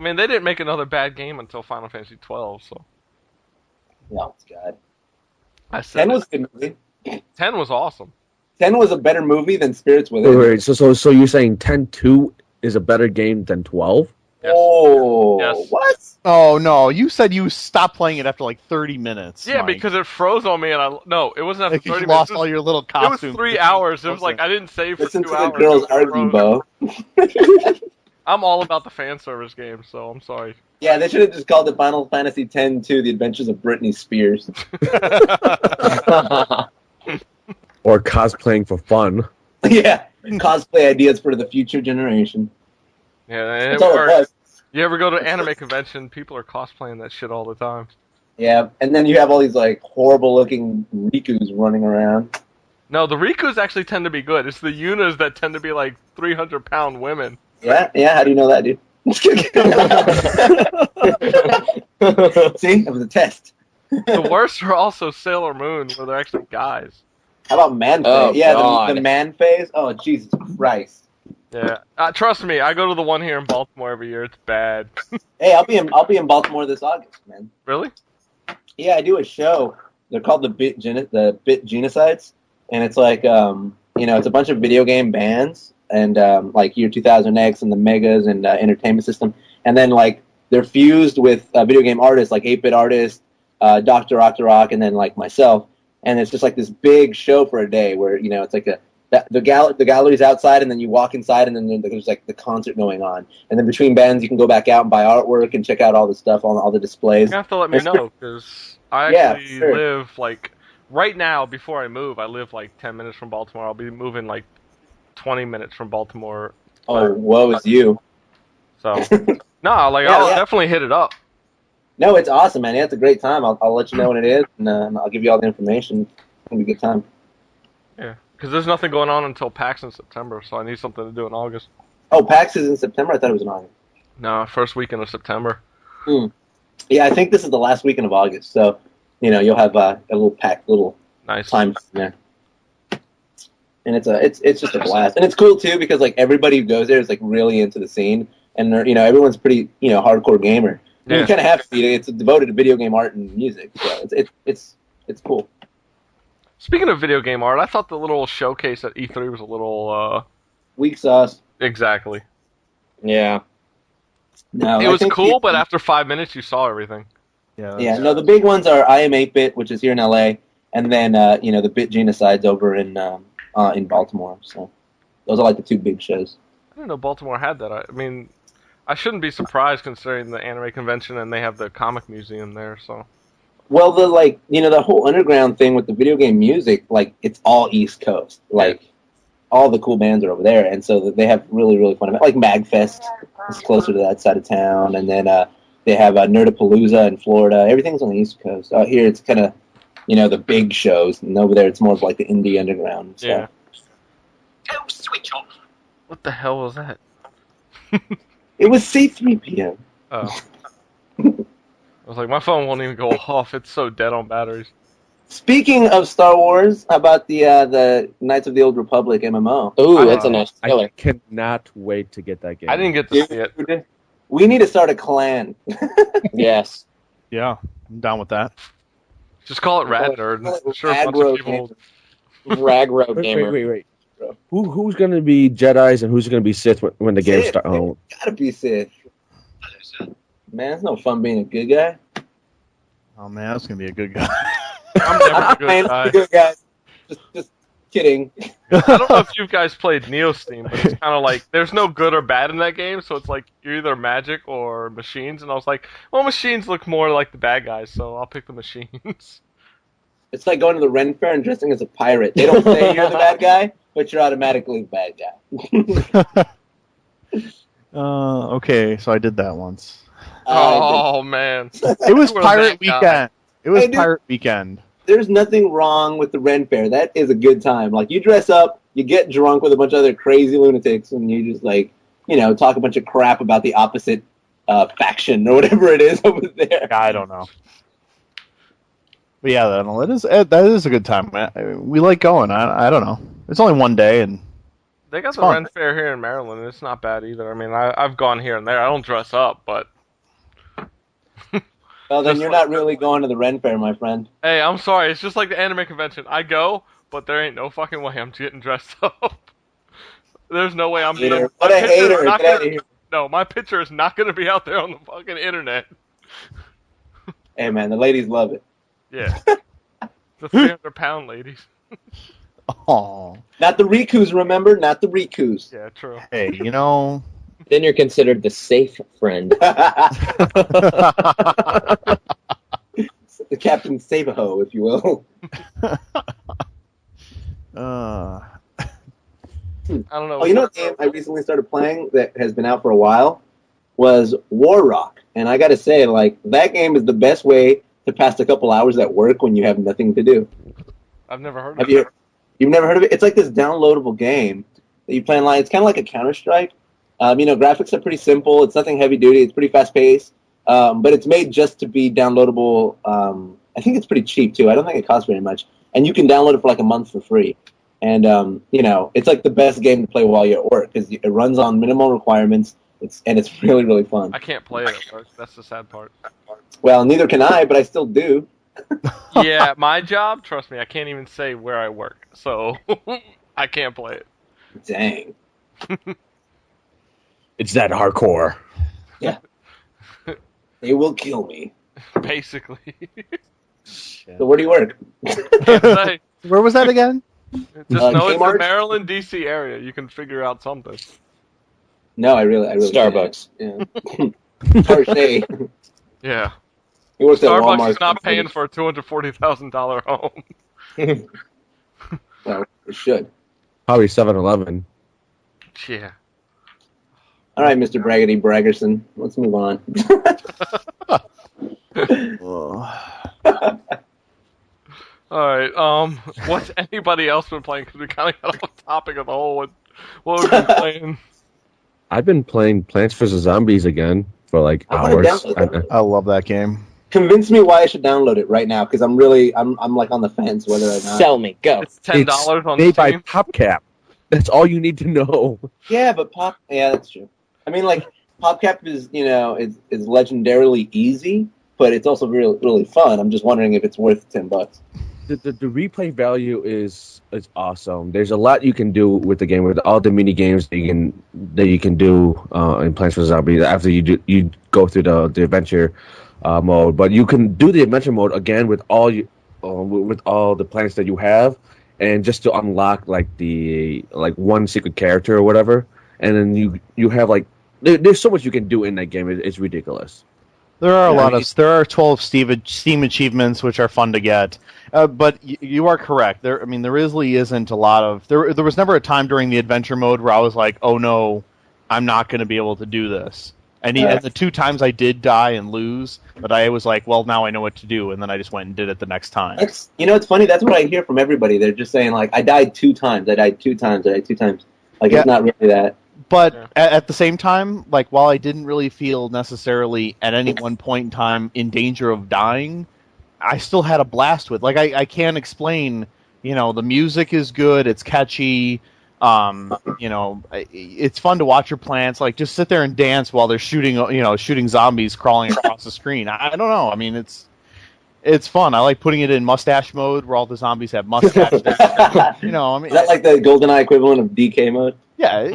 mean, they didn't make another bad game until Final Fantasy 12, so Oh god. I said 10 was a good movie. 10 was awesome. 10 was a better movie than Spirits Within. Wait, so you're saying 10-2 is a better game than 12? Yes. Oh, Yes. what? Oh, no. You said you stopped playing it after like 30 minutes. Yeah, Mike. because it froze on me, and no, it wasn't after Like, 30 you minutes. lost all your little It was costumes. 3 hours. It was like I didn't save for Listen 2 to hours. the girls It argue, froze. Bo. I'm all about the fan service game, so I'm sorry. Yeah, they should have just called it Final Fantasy X-2, The Adventures of Britney Spears. Or cosplaying for fun? Yeah, cosplay ideas for the future generation. Yeah, That's all it was. you ever go to anime convention? People are cosplaying that shit all the time. Yeah, and then you have all these like horrible-looking Rikus running around. No, the Rikus actually tend to be good. It's the Yunas that tend to be like 300-pound women. Yeah. How do you know that, dude? See, it was a test. The worst are also Sailor Moon, where they're actually guys. How about man phase? Oh, Yeah, God. the man phase. Oh, Jesus Christ! Yeah, trust me, I go to the one here in Baltimore every year. It's bad. Hey, I'll be in Baltimore this August, man. Really? Yeah, I do a show. They're called the Bit Genocides, and it's like it's a bunch of video game bands and like Year 2000X and the Megas and Entertainment System, and then like they're fused with video game artists like 8-Bit Artist, Dr. Rock, and then like myself, and it's just like this big show for a day where it's like the gallery's outside, and then you walk inside, and then there's like the concert going on, and then between bands you can go back out and buy artwork and check out all the stuff on all the displays. You have to let me It's know, because I Yeah, actually sure. live, like, right now, before I move, I live, like, 10 minutes from Baltimore. I'll be moving, like, 20 minutes from Baltimore. Oh, woe is you! So, no, like, Yeah, I'll yeah. definitely hit it up. No, it's awesome, man. Yeah, it's a great time. I'll let you know when it is, and I'll give you all the information. It's gonna be a good time. Yeah, because there's nothing going on until PAX in September, so I need something to do in August. Oh, PAX is in September. I thought it was in August. No, first weekend of September. Yeah, I think this is the last weekend of August, so you'll have a little Nice. time there. And it's just a blast, and it's cool too because like everybody who goes there is like really into the scene, and they're, everyone's pretty hardcore gamer. Yeah. You kind of have to be. It's devoted to video game art and music, so it's cool. Speaking of video game art, I thought the little showcase at E3 was a little, Weak sauce. exactly. Yeah. No, It I was think cool, but after 5 minutes, you saw everything. Yeah, no, the big ones are I Am 8-Bit, which is here in LA, and then the Bit Genocides over in Baltimore. So those are like the two big shows. I didn't know Baltimore had that. I mean, I shouldn't be surprised considering the anime convention and they have the comic museum there. So. Well, the whole underground thing with the video game music, like it's all East Coast. Like all the cool bands are over there, and so they have really really fun events. Like Magfest is closer to that side of town, and then they have Nerdapalooza in Florida. Everything's on the East Coast. Out here, it's kind of the big shows, and over there, it's more of like the indie underground stuff. Yeah. Oh, switch off. What the hell was that? It was C3PO. Oh. I was like, my phone won't even go off. It's so dead on batteries. Speaking of Star Wars, how about the Knights of the Old Republic MMO? Ooh, that's a nice trailer. I cannot wait to get that game. I didn't get to see it. We need to start a clan. Yes. Yeah, I'm down with that. Just call it Radnerd. I'm sure a bunch of people. AggroGamer. Wait. Who's going to be Jedis and who's going to be Sith when the game Sith. starts? Oh, Gotta be Sith. Hello, sir. Man, it's no fun being a good guy. Oh man, that's gonna be a good guy. I'm never a good Man, guy. good guy. Just kidding. I don't know if you guys played Neo Steam, but it's kind of like there's no good or bad in that game, so it's like you're either magic or machines. And I was like, well, machines look more like the bad guys, so I'll pick the machines. It's like going to the Ren Fair and dressing as a pirate. They don't say you're the bad guy, but you're automatically the bad guy. Okay, so I did that once. Oh man, It was You were Pirate that guy. Weekend. It was Hey, dude. Pirate Weekend. There's nothing wrong with the Ren Fair. That is a good time. Like, you dress up, you get drunk with a bunch of other crazy lunatics, and you just, talk a bunch of crap about the opposite faction or whatever it is over there. I don't know. But yeah, that is a good time. We like going. I don't know. It's only one day, and they got It's the fun. Ren Fair here in Maryland, and it's not bad either. I mean, I've gone here and there. I don't dress up, but Well, then Just you're like- not really going to the Ren Fair, my friend. hey, I'm sorry. It's just like the anime convention. I go, but there ain't no fucking way I'm getting dressed up. There's no way I'm being. Hater. What a my picture is hater. not Get out gonna- of here. No, my picture is not going to be out there on the fucking internet. Hey, man, the ladies love it. Yeah. The 300-pound ladies. oh, Not the Rikus, remember? Not the Rikus. Yeah, true. hey, Then you're considered the safe friend. The Captain Save-A-Ho, if you will. I don't know. Oh, you know what game I recently started playing that has been out for a while? Was War Rock. And I gotta say, that game is the best way to pass a couple hours at work when you have nothing to do. I've never heard of Have it. you've never heard of it? It's like this downloadable game that you play online. It's kind of like a Counter-Strike. Graphics are pretty simple. It's nothing heavy-duty. It's pretty fast-paced. But it's made just to be downloadable. I think it's pretty cheap, too. I don't think it costs very much. And you can download it for a month for free. And, it's like the best game to play while you're at work because it runs on minimal requirements. It's really, really fun. I can't play it at work. That's the sad part. Well, neither can I, but I still do. Yeah, my job, trust me, I can't even say where I work. So, I can't play it. Dang. it's that hardcore. They will kill me. Basically. So where do you work? Can't say. where was that again? Just know it's the Kmart? Maryland, D.C. area. You can figure out something. No, I really Starbucks. can't. Yeah. Target. Yeah. He works at Starbucks Walmart. is not paying for a $240,000 home. Well, it should. Probably 7-Eleven. Yeah. All right, Mr. Braggity Braggerson. Let's move on. All right. What's anybody else been playing? Because we kind of got off topic of the whole. What have we been playing? I've been playing Plants vs. Zombies again for I wanna hours. download that. I love that game. Convince me why I should download it right now, because I'm on the fence whether or not. Sell me. Go. It's $10 on made by Steam. PopCap. That's all you need to know. Yeah, but yeah, that's true. I mean, PopCap is is legendarily easy, but it's also really really fun. I'm just wondering if it's worth $10. the replay value is awesome. There's a lot you can do with the game, with all the mini games that you can do in Plants vs Zombies after you go through the adventure mode. But you can do the adventure mode again with with all the plants that you have, and just to unlock like one secret character or whatever. And then you have like there's so much you can do in that game. It's ridiculous. There are there are 12 Steam achievements which are fun to get, but you are correct. There really isn't a lot of there was never a time during the adventure mode where I was like, oh no, I'm not going to be able to do this. And the 2 times I did die and lose, but I was like, well, now I know what to do, and then I just went and did it the next time. It's funny. That's what I hear from everybody. They're just saying like, I died 2 times. I died 2 times. I died 2 times. Like it's not really that. But at the same time, like while I didn't really feel necessarily at any one point in time in danger of dying, I still had a blast with. Like I can't explain. The music is good. It's catchy. It's fun to watch your plants. Like just sit there and dance while they're shooting zombies crawling across the screen. I don't know. I mean, it's fun. I like putting it in mustache mode where all the zombies have mustaches. Is that like the GoldenEye equivalent of DK mode? Yeah,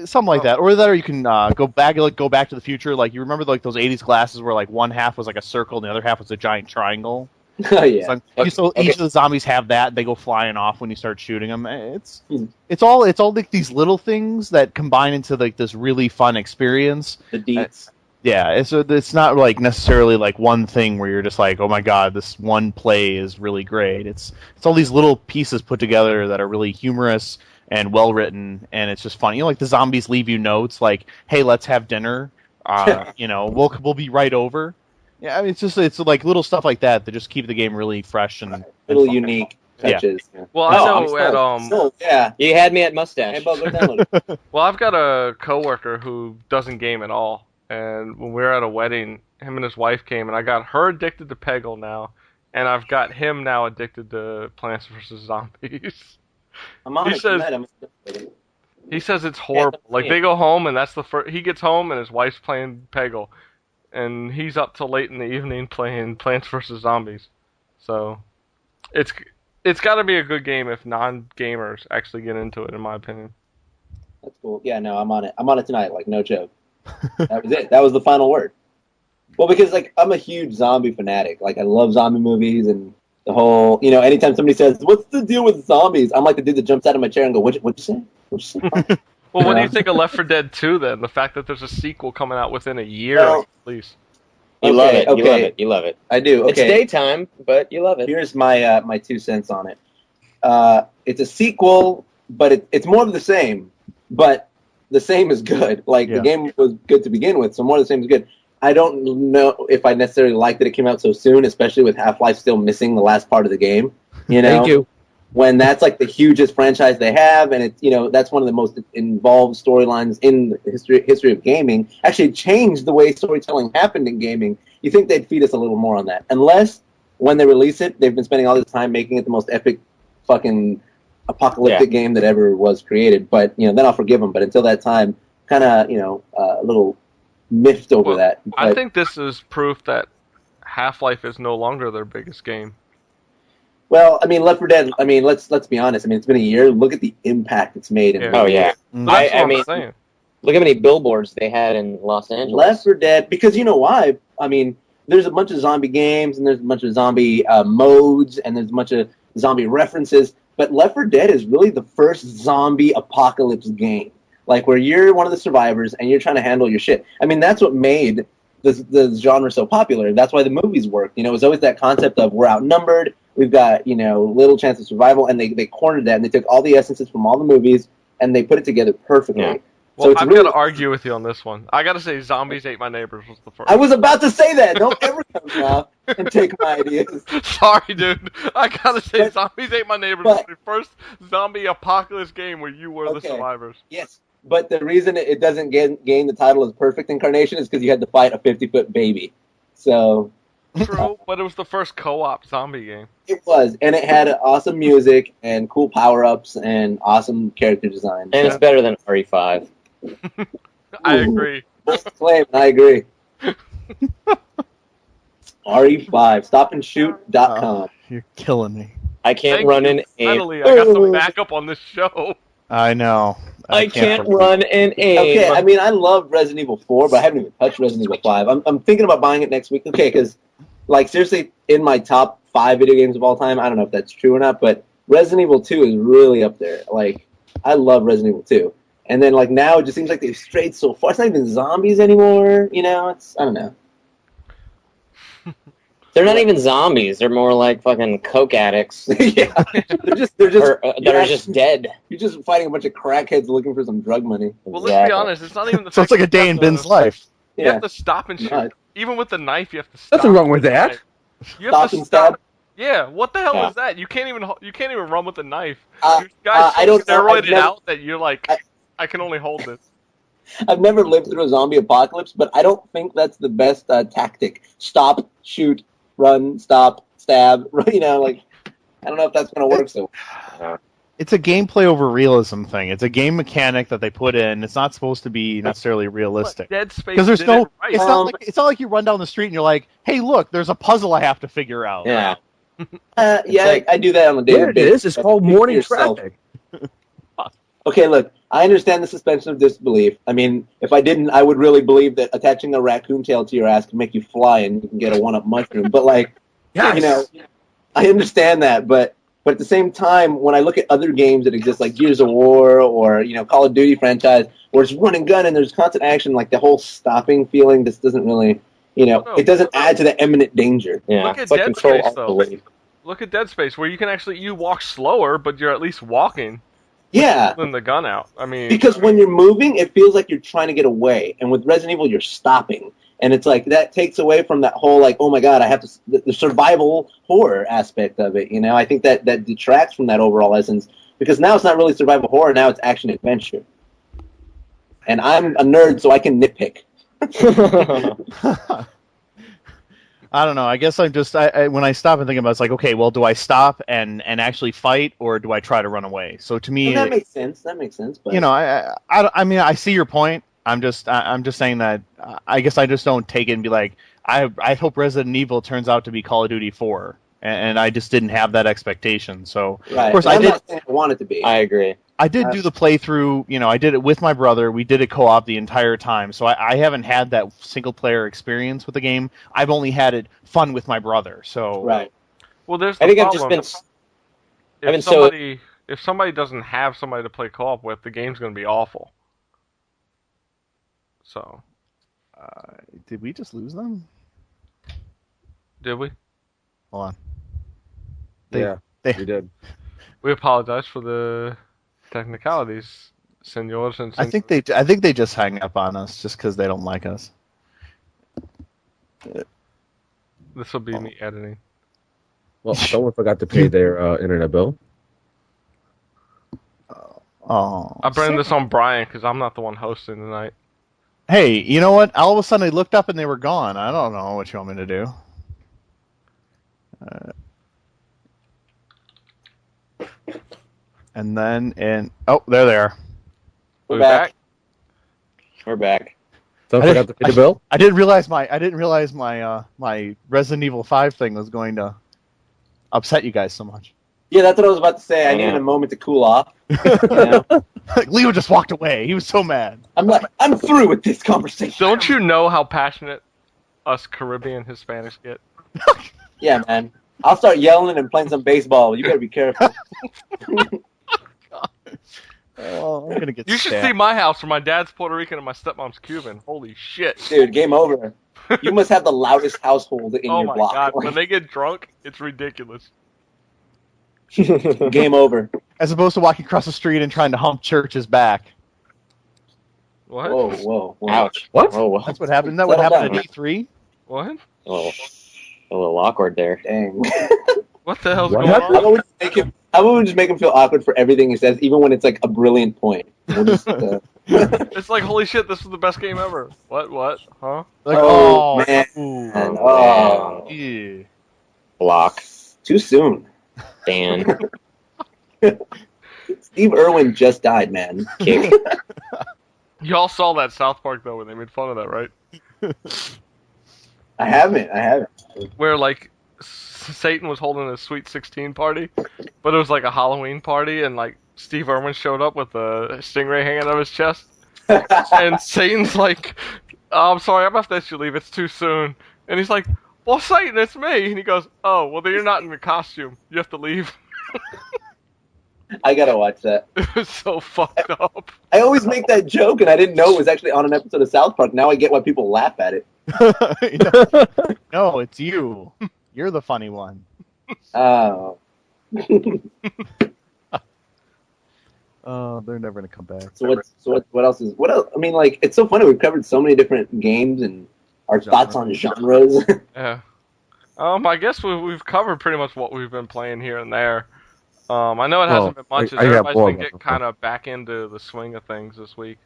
something like that. Or you can go back to the future. Like you remember like those 80s glasses where like one half was like a circle and the other half was a giant triangle. Oh yeah. So each of the zombies have that. They go flying off when you start shooting them. It's all like these little things that combine into like this really fun experience. The deets. Yeah, it's not like necessarily like one thing where you're just like, oh my god, this one play is really great. It's all these little pieces put together that are really humorous and well written, and it's just fun. Like the zombies leave you notes like, "Hey, let's have dinner." We'll be right over. Yeah, I mean, it's like little stuff like that that just keep the game really fresh and little fun. unique touches. Yeah. Well, I know you had me at mustache. Hey, Bo, go download it. Well, I've got a coworker who doesn't game at all, and when we were at a wedding, him and his wife came, and I got her addicted to Peggle now, and I've got him now addicted to Plants vs Zombies. I'm on He it says- tonight. He says it's horrible. Like they go home and that's the first. He gets home and his wife's playing Peggle, and he's up till late in the evening playing Plants vs Zombies. So, it's got to be a good game if non-gamers actually get into it, in my opinion. That's cool. Yeah, no, I'm on it. I'm on it tonight. Like no joke. That was it. That was the final word. Well, because like I'm a huge zombie fanatic. Like I love zombie movies and the whole. Anytime somebody says, "What's the deal with zombies?" I'm like the dude that jumps out of my chair and go, "What'd you say? What'd you say?" Well, what do you think of Left 4 Dead 2 then? The fact that there's a sequel coming out within a year, Well, at least. You love it. Okay. You love it. You love it. I do. It's Okay. daytime, but you love it. Here's my my 2 cents on it. It's a sequel, but it's more of the same. But the same is good. Like the game was good to begin with, so more of the same is good. I don't know if I necessarily like that it came out so soon, especially with Half-Life still missing the last part of the game. Thank you. When that's like the hugest franchise they have, and it's that's one of the most involved storylines in the history of gaming. Actually, changed the way storytelling happened in gaming. You think they'd feed us a little more on that? Unless when they release it, they've been spending all this time making it the most epic, fucking apocalyptic game that ever was created. But then I'll forgive them. But until that time, kind of a little miffed over that. But I think this is proof that Half-Life is no longer their biggest game. Well, I mean, Left 4 Dead. I mean, let's be honest. I mean, it's been a year. Look at the impact it's made. Yeah. Oh yeah. That's what I I'm mean, saying. look how many billboards they had in Los Angeles. Left 4 Dead, because you know why? I mean, there's a bunch of zombie games, and there's a bunch of zombie modes, and there's a bunch of zombie references. But Left 4 Dead is really the first zombie apocalypse game, like where you're one of the survivors and you're trying to handle your shit. I mean, that's what made the genre so popular. That's why the movies worked. It was always that concept of we're outnumbered. We've got, little chance of survival, and they cornered that, and they took all the essences from all the movies, and they put it together perfectly. Yeah. Well, So I've really, got to argue with you on this one. I got to say Zombies Ate My Neighbors was the first. I was about to say that. Don't ever come out and take my ideas. Sorry, dude. I got to say But- Zombies Ate My Neighbors was but- the first zombie apocalypse game where you were the Okay. survivors. Yes, but the reason it doesn't gain the title as Perfect Incarnation is because you had to fight a 50-foot baby. So True, but it was the first co-op zombie game. it was, and it had awesome music and cool power-ups and awesome character design. And it's better than RE5. I Ooh. agree. Claim, I agree. RE5, stopandshoot.com. You're killing me. I can't Thank run you. an aim. Finally, I got some backup on this show. I know. I can't believe- run an aim. Okay, I mean, I love Resident Evil 4, but I haven't even touched Resident Evil 5. I'm thinking about buying it next week. Okay, because, like, seriously, in my top 5 video games of all time, I don't know if that's true or not, but Resident Evil 2 is really up there. Like, I love Resident Evil 2. And then, like, now it just seems like they've strayed so far. It's not even zombies anymore, you know? I don't know. They're not even zombies. They're more like fucking coke addicts. Yeah. They're just Or, that are just dead. You're just fighting a bunch of crackheads looking for some drug money. Well, let's be honest. It's not even the So it's fact like a that you day have in Ben's to- life. You Yeah. have to stop and shoot. Not- Even with the knife, you have to stop. Nothing wrong with that. You have Stop to and stop. stab. Yeah, what the hell Yeah. is that? You can't even run with a knife. Uh, Your guy's I so don't know. I've steroided never- out that you're like, I can only hold this. I've never lived through a zombie apocalypse, but I don't think that's the best tactic. Stop, shoot, run, stop, stab. You know, like, I don't know if that's going to work. So It's a gameplay over realism thing. It's a game mechanic that they put in. It's not supposed to be necessarily realistic. Dead Space Because there's did no, it right. it's not like you run down the street and you're like, hey, look, there's a puzzle I have to figure out. Yeah. yeah, like- I do that on a daily There it basis. is. It's called morning Yourself. traffic. Okay, look, I understand the suspension of disbelief. I mean, if I didn't, I would really believe that attaching a raccoon tail to your ass can make you fly and you can get a one-up mushroom. But, like, Yes. you know, I understand that. But at the same time, when I look at other games that exist, like Gears of War or, you know, Call of Duty franchise, where it's run and gun and there's constant action, like the whole stopping feeling just doesn't really, you know, No. it doesn't add to the imminent danger. Yeah. Look at It's like Dead control Space, alt though. delete. Look at Dead Space, where you can actually you walk slower, but you're at least walking. Yeah. Pulling the gun out. I mean, Because when you're moving, it feels like you're trying to get away, and with Resident Evil, you're stopping, and it's like that takes away from that whole like, oh my god, I have to the survival horror aspect of it. You know, I think that detracts from that overall essence because now it's not really survival horror, now it's action adventure, and I'm a nerd, so I can nitpick. I don't know. I guess I'm just when I stop and think about it, it's like, okay, well, do I stop and actually fight, or do I try to run away? So to me, And that makes sense. That makes sense. But you know, I mean, I see your point. I'm just saying that I guess I just don't take it and be like, I hope Resident Evil turns out to be Call of Duty 4, and I just didn't have that expectation. So right. of course And I I'm did. not saying I want it to be. I agree. I did do the playthrough, you know, I did it with my brother. We did it co-op the entire time. So I haven't had that single-player experience with the game. I've only had it fun with my brother. So Right. well, there's the I think I've problem. just been. If somebody doesn't have somebody to play co-op with, the game's going to be awful. So, did we just lose them? did we? Hold on. Yeah, they- we did. We apologize for the technicalities, senors and I think they just hang up on us just because they don't like us. this will be me editing. Well, someone forgot to pay their internet bill. Oh, I blame this on Brian because I'm not the one hosting tonight. Hey, you know what? All of a sudden I looked up and they were gone. I don't know what you want me to do. And then, oh, there they are. We're back. We're back. Someone forgot to pay the bill. I didn't realize my my Resident Evil 5 thing was going to upset you guys so much. Yeah, that's what I was about to say. I needed a moment to cool off. You know? Leo just walked away. He was so mad. I'm like, I'm through with this conversation. Don't you know how passionate us Caribbean Hispanics get? Yeah, man. I'll start yelling and playing some baseball. You better be careful. Oh, I'm gonna get. You should stabbed. see my house where my dad's Puerto Rican and my stepmom's Cuban. Holy shit. Dude, game over. You must have the loudest household in Oh your my block. god, when they get drunk, it's ridiculous. Game over. As opposed to walking across the street and trying to hump Church's back. What? Whoa. Ouch. What? Oh, well. That's what happened. Isn't that what Settle happened down. at E3? What? A little awkward there. Dang. What the hell's What going happened? How on? about we just make him feel awkward for everything he says, even when it's like a brilliant point? We'll just, It's like, holy shit, this was the best game ever. What? Huh? Like, Oh, oh, man. ooh. Oh, Yeah. Block. too soon. Dan. Steve Irwin just died, man. Kick. Y'all saw that South Park, though, when they made fun of that, right? I haven't. Where, like, Satan was holding a Sweet 16 party, but it was like a Halloween party, and like Steve Irwin showed up with a stingray hanging out of his chest, and Satan's like, oh, "I'm sorry, I'm gonna have to ask you to leave. It's too soon." And he's like, "Well, Satan, it's me." And he goes, "Oh, well, then you're not in the costume. You have to leave." I gotta watch that. It was so fucked up. I always make that joke, and I didn't know it was actually on an episode of South Park. Now I get why people laugh at it. No, it's you. You're the funny one. Oh. Oh, they're never gonna come back. So what else is what else? I mean, like, it's so funny. We've covered so many different games and our thoughts on genres. Yeah. I guess we've covered pretty much what we've been playing here and there. I know it hasn't been much, as everybody's been getting kind of back into the swing of things this week.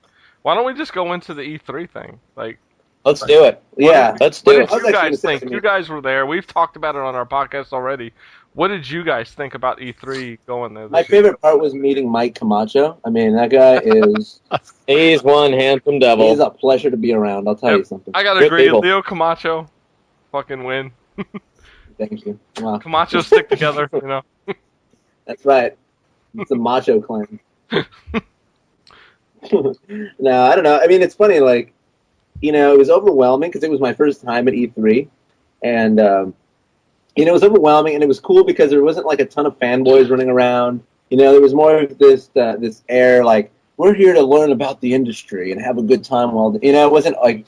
Why don't we just go into the E3 thing? Like, Let's do it. Yeah, let's do what it. did you guys think? I mean- You guys were there. We've talked about it on our podcast already. What did you guys think about E3 going there? My favorite part was meeting Mike Camacho. I mean, that guy is He's one handsome devil. he's a pleasure to be around. I'll tell you something. I gotta Good agree. people. Leo Camacho, fucking win. Thank you. Wow. Camacho stick together, you know. That's right. It's a macho clan. No, I don't know. I mean, it's funny. Like, you know, it was overwhelming because it was my first time at E3, and you know, it was overwhelming, and it was cool because there wasn't like a ton of fanboys running around. You know, there was more of this air like we're here to learn about the industry and have a good time while you know. It wasn't like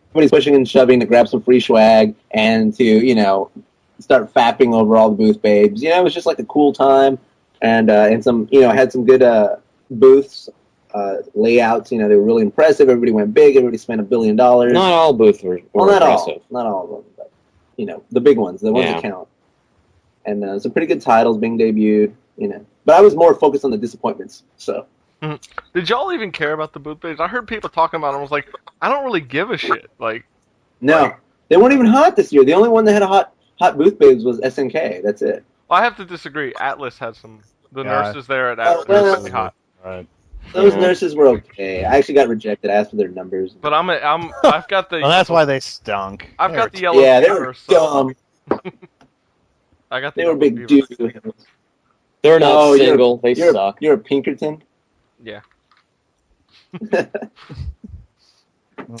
everybody's pushing and shoving to grab some free swag and to, you know, start fapping over all the booth babes. You know, it was just like a cool time, and some, you know, had some good booths, layouts. You know, they were really impressive. Everybody went big. Everybody spent $1 billion. Not all booths were Well, not impressive. not all of them, but you know, the big ones, the ones that count. And some pretty good titles being debuted. You know, but I was more focused on the disappointments. So. Did y'all even care about the booth babes? I heard people talking about it and was like, I don't really give a shit. Like, No, they weren't even hot this year. The only one that had a hot booth babes was SNK. That's it. I have to disagree. Atlas had some. The Yeah. nurses there at Atlas well, were really hot. Right. Those nurses were okay. I actually got rejected. I asked for their numbers. But I've got the. Well, that's why they stunk. I've They got were the yellow. Yeah, they fever, were so dumb. I got the They were yellow big fever. dudes. They're not Oh, single. They suck. You're a Pinkerton. Yeah.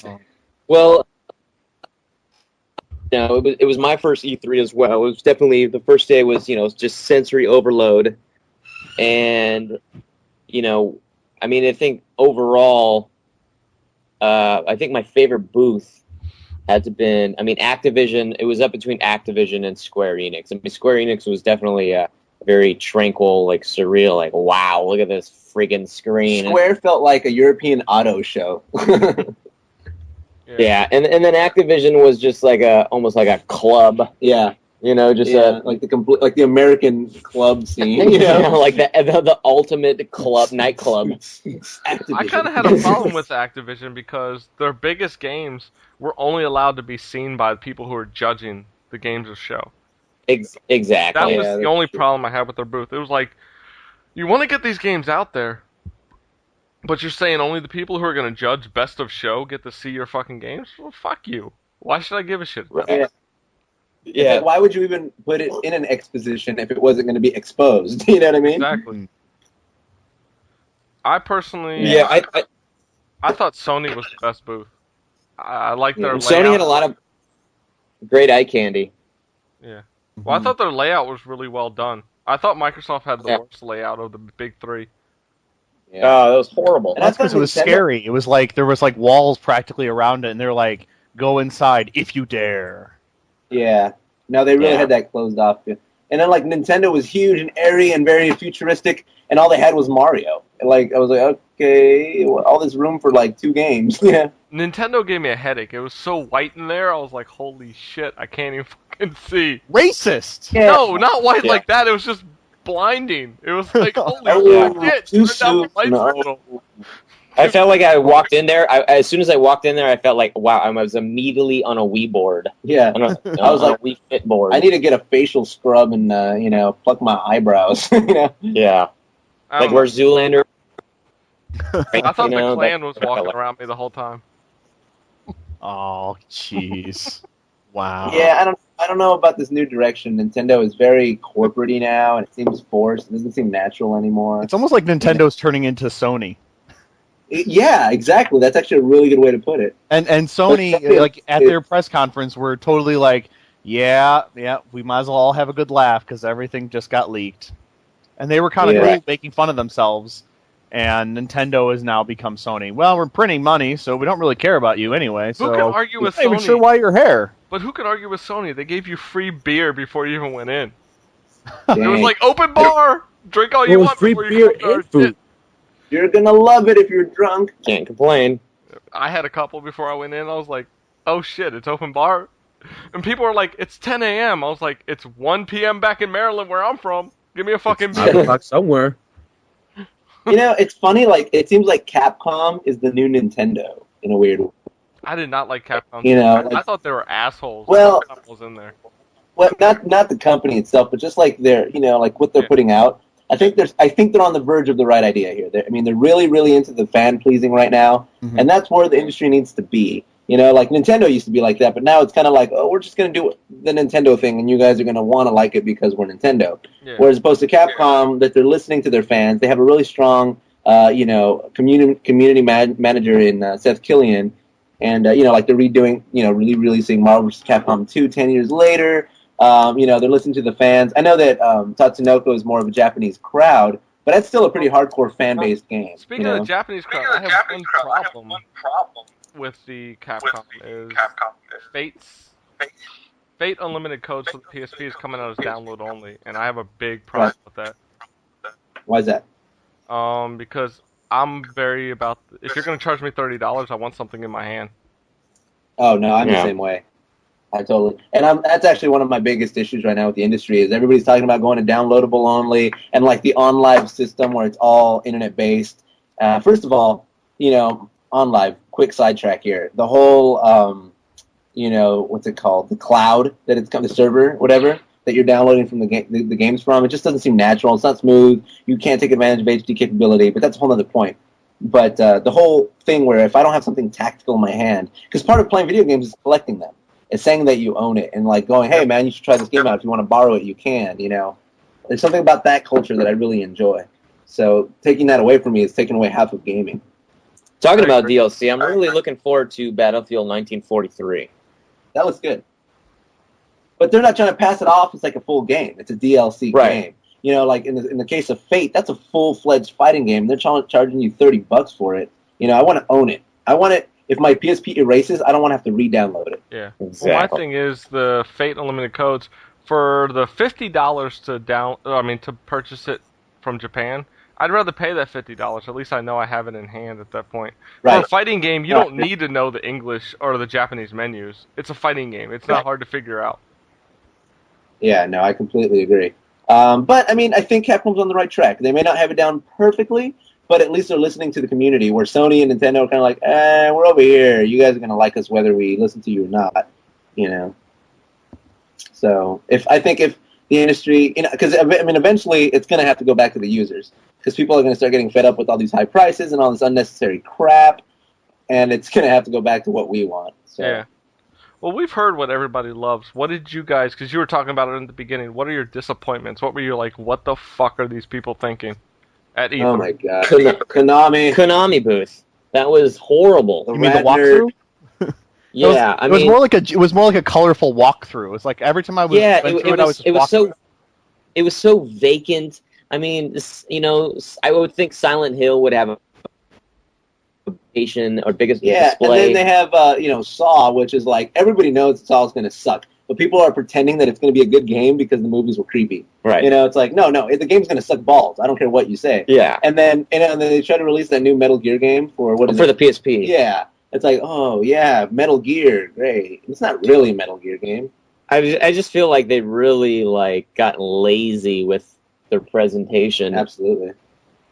Oh. Well, no, it was my first E3 as well. It was definitely the first day was, you know, just sensory overload, and you know, I mean, I think overall, I think my favorite booth had to been, I mean, Activision. It was up between Activision and Square Enix. I mean, Square Enix was definitely very tranquil, like surreal, like wow, look at this friggin' screen. Square felt like a European auto show. Yeah, and then Activision was just like almost like a club, Yeah, you know, just like the American club scene. You know, like the ultimate club nightclub. Activision. I kind of had a problem with Activision because their biggest games were only allowed to be seen by people who are judging the games of show. Exactly. That was Yeah, the that's only true. problem I had with their booth. It was like, you want to get these games out there, but you're saying only the people who are going to judge best of show get to see your fucking games? Well, fuck you. Why should I give a shit? Yeah. Yeah. Like, why would you even put it in an exposition if it wasn't going to be exposed? You know what I mean? Exactly. I personally, Yeah, I thought Sony was the best booth. I liked their layout. Sony had a lot of great eye candy. Yeah. Well, I thought their layout was really well done. I thought Microsoft had the worst layout of the big three. Yeah. Oh, that was horrible. And That's I thought because it was Nintendo- scary. It was like there was like walls practically around it, and they're like, "Go inside if you dare." Yeah. No, they really Yeah. had that closed off. And then, like, Nintendo was huge and airy and very futuristic, and all they had was Mario. And, like, I was like, okay, well, all this room for, like, 2 games. Yeah. Nintendo gave me a headache. It was so white in there. I was like, holy shit, I can't even fucking see. Racist. No, not white Yeah. like that. It was just blinding. It was like, holy Oh, shit, too turn down the soon. lights a No. little. I felt like I walked in there. As soon as I walked in there, I felt like, wow, I was immediately on a Wii board. Yeah. On a, I was like, a Wii Fit board. I need to get a facial scrub and, you know, pluck my eyebrows. You know? Yeah. I Like don't where Zoolander. know. I thought you know, the clan that- was walking around me the whole time. Oh, jeez. Wow. Yeah, I don't know about this new direction. Nintendo is very corporate-y now, and it seems forced. It doesn't seem natural anymore. It's almost like Nintendo's turning into Sony. Yeah, exactly. That's actually a really good way to put it. And Sony, like at their press conference, were totally like, yeah, we might as well all have a good laugh because everything just got leaked. And they were kind of cool, making fun of themselves. And Nintendo has now become Sony. Well, we're printing money, so we don't really care about you anyway. Who So can argue with I'm not even Sony? sure why your hair. But who could argue with Sony? They gave you free beer before you even went in. Dang. It was like open bar, drink all you want free before beer you come and food. You're gonna love it if you're drunk. Can't complain. I had a couple before I went in. I was like, oh shit, it's open bar. And people were like, it's 10 a.m. I was like, it's 1 p.m. back in Maryland where I'm from. Give me a fucking beer. 5 o'clock somewhere. You know, it's funny. Like it seems like Capcom is the new Nintendo in a weird way. I did not like Capcom. You know, I thought they were assholes. Well- Capcom was in there. Well, not the company itself, but just like their, like what they're putting out. I think they're on the verge of the right idea here. They're really, really into the fan pleasing right now, and that's where the industry needs to be. Like Nintendo used to be like that, but now it's kind of like, oh, we're just going to do the Nintendo thing, and you guys are going to want to like it because we're Nintendo. Yeah. Whereas opposed to Capcom, that they're listening to their fans. They have a really strong, community manager in Seth Killian, and like they're redoing, really releasing Marvel vs. Capcom 2 10 years later. They're listening to the fans. I know that Tatsunoko is more of a Japanese crowd, but that's still a pretty hardcore fan-based game. Speaking of the Japanese crowd, I have one problem with the Capcom is Fate Unlimited codes for the PSP is coming out as download only, and I have a big problem with that. Why is that? Because I'm very about if you're going to charge me $30, I want something in my hand. Oh no, I'm the same way. That's actually one of my biggest issues right now with the industry is everybody's talking about going to downloadable only and like the OnLive system where it's all internet based. First of all, OnLive, quick sidetrack here. The whole, what's it called? The cloud that it's the server, whatever, that you're downloading from the games from. It just doesn't seem natural. It's not smooth. You can't take advantage of HD capability, but that's a whole other point. But the whole thing where if I don't have something tactical in my hand, because part of playing video games is collecting them. It's saying that you own it and like going, hey man, you should try this game out. If you want to borrow it, you can. There's something about that culture that I really enjoy. So taking that away from me is taking away half of gaming. Talking about DLC, I'm really looking forward to Battlefield 1943. That looks good. But they're not trying to pass it off as like a full game. It's a DLC game. Like in the case of Fate, that's a full-fledged fighting game. They're charging you $30 for it. I want to own it. I want it. If my PSP erases, I don't want to have to re-download it. Yeah. Exactly. Well, my thing is the Fate Unlimited codes for the $50 to purchase it from Japan. I'd rather pay that $50. At least I know I have it in hand at that point. Right. For a fighting game, you don't need to know the English or the Japanese menus. It's a fighting game. It's not hard to figure out. Yeah, no, I completely agree. But I think Capcom's on the right track. They may not have it down perfectly, but at least they're listening to the community, where Sony and Nintendo are kind of like, we're over here. You guys are going to like us whether we listen to you or not, So if the industry, because eventually it's going to have to go back to the users, because people are going to start getting fed up with all these high prices and all this unnecessary crap, and it's going to have to go back to what we want. So. Yeah. Well, we've heard what everybody loves. What did you guys, because you were talking about it in the beginning, what are your disappointments? What were you like, what the fuck are these people thinking? At E3. Oh my god. Konami booth. That was horrible. You mean the walkthrough? Yeah, it was more like a colorful walkthrough. It's like every time I was it was so vacant. I would think Silent Hill would have a or biggest display. And then they have Saw, which is like everybody knows Saw's going to suck. But people are pretending that it's going to be a good game because the movies were creepy. Right. It's like, no, the game's going to suck balls. I don't care what you say. Yeah. And then they try to release that new Metal Gear game for the PSP. Yeah. It's like, oh, yeah, Metal Gear, great. It's not really a Metal Gear game. I just feel like they really got lazy with their presentation. Absolutely.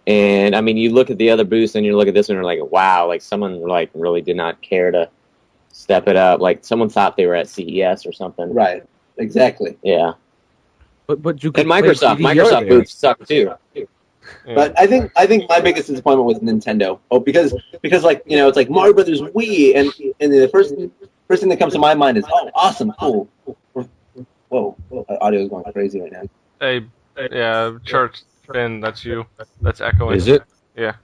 And you look at the other booths and you look at this one and you're like, wow, someone really did not care to step it up. Someone thought they were at CES or something. Right. Exactly. Yeah. But you could and Microsoft booths suck too. Yeah. But I think my biggest disappointment was Nintendo. Oh, because it's like Mario Brothers Wii and in the first First thing that comes to my mind is, oh, awesome, cool. Whoa, audio is going crazy right now. Hey, yeah, Church, Ben, that's you. That's echoing. Is it? Yeah.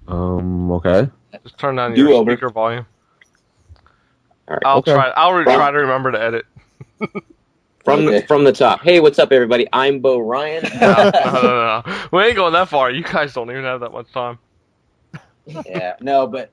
Okay. Just turn down Do your over. speaker volume. All right. I'll Okay. try. I'll try to remember to edit. From the top. Hey, what's up, everybody? I'm Beau Ryan. No. We ain't going that far. You guys don't even have that much time. Yeah, no, but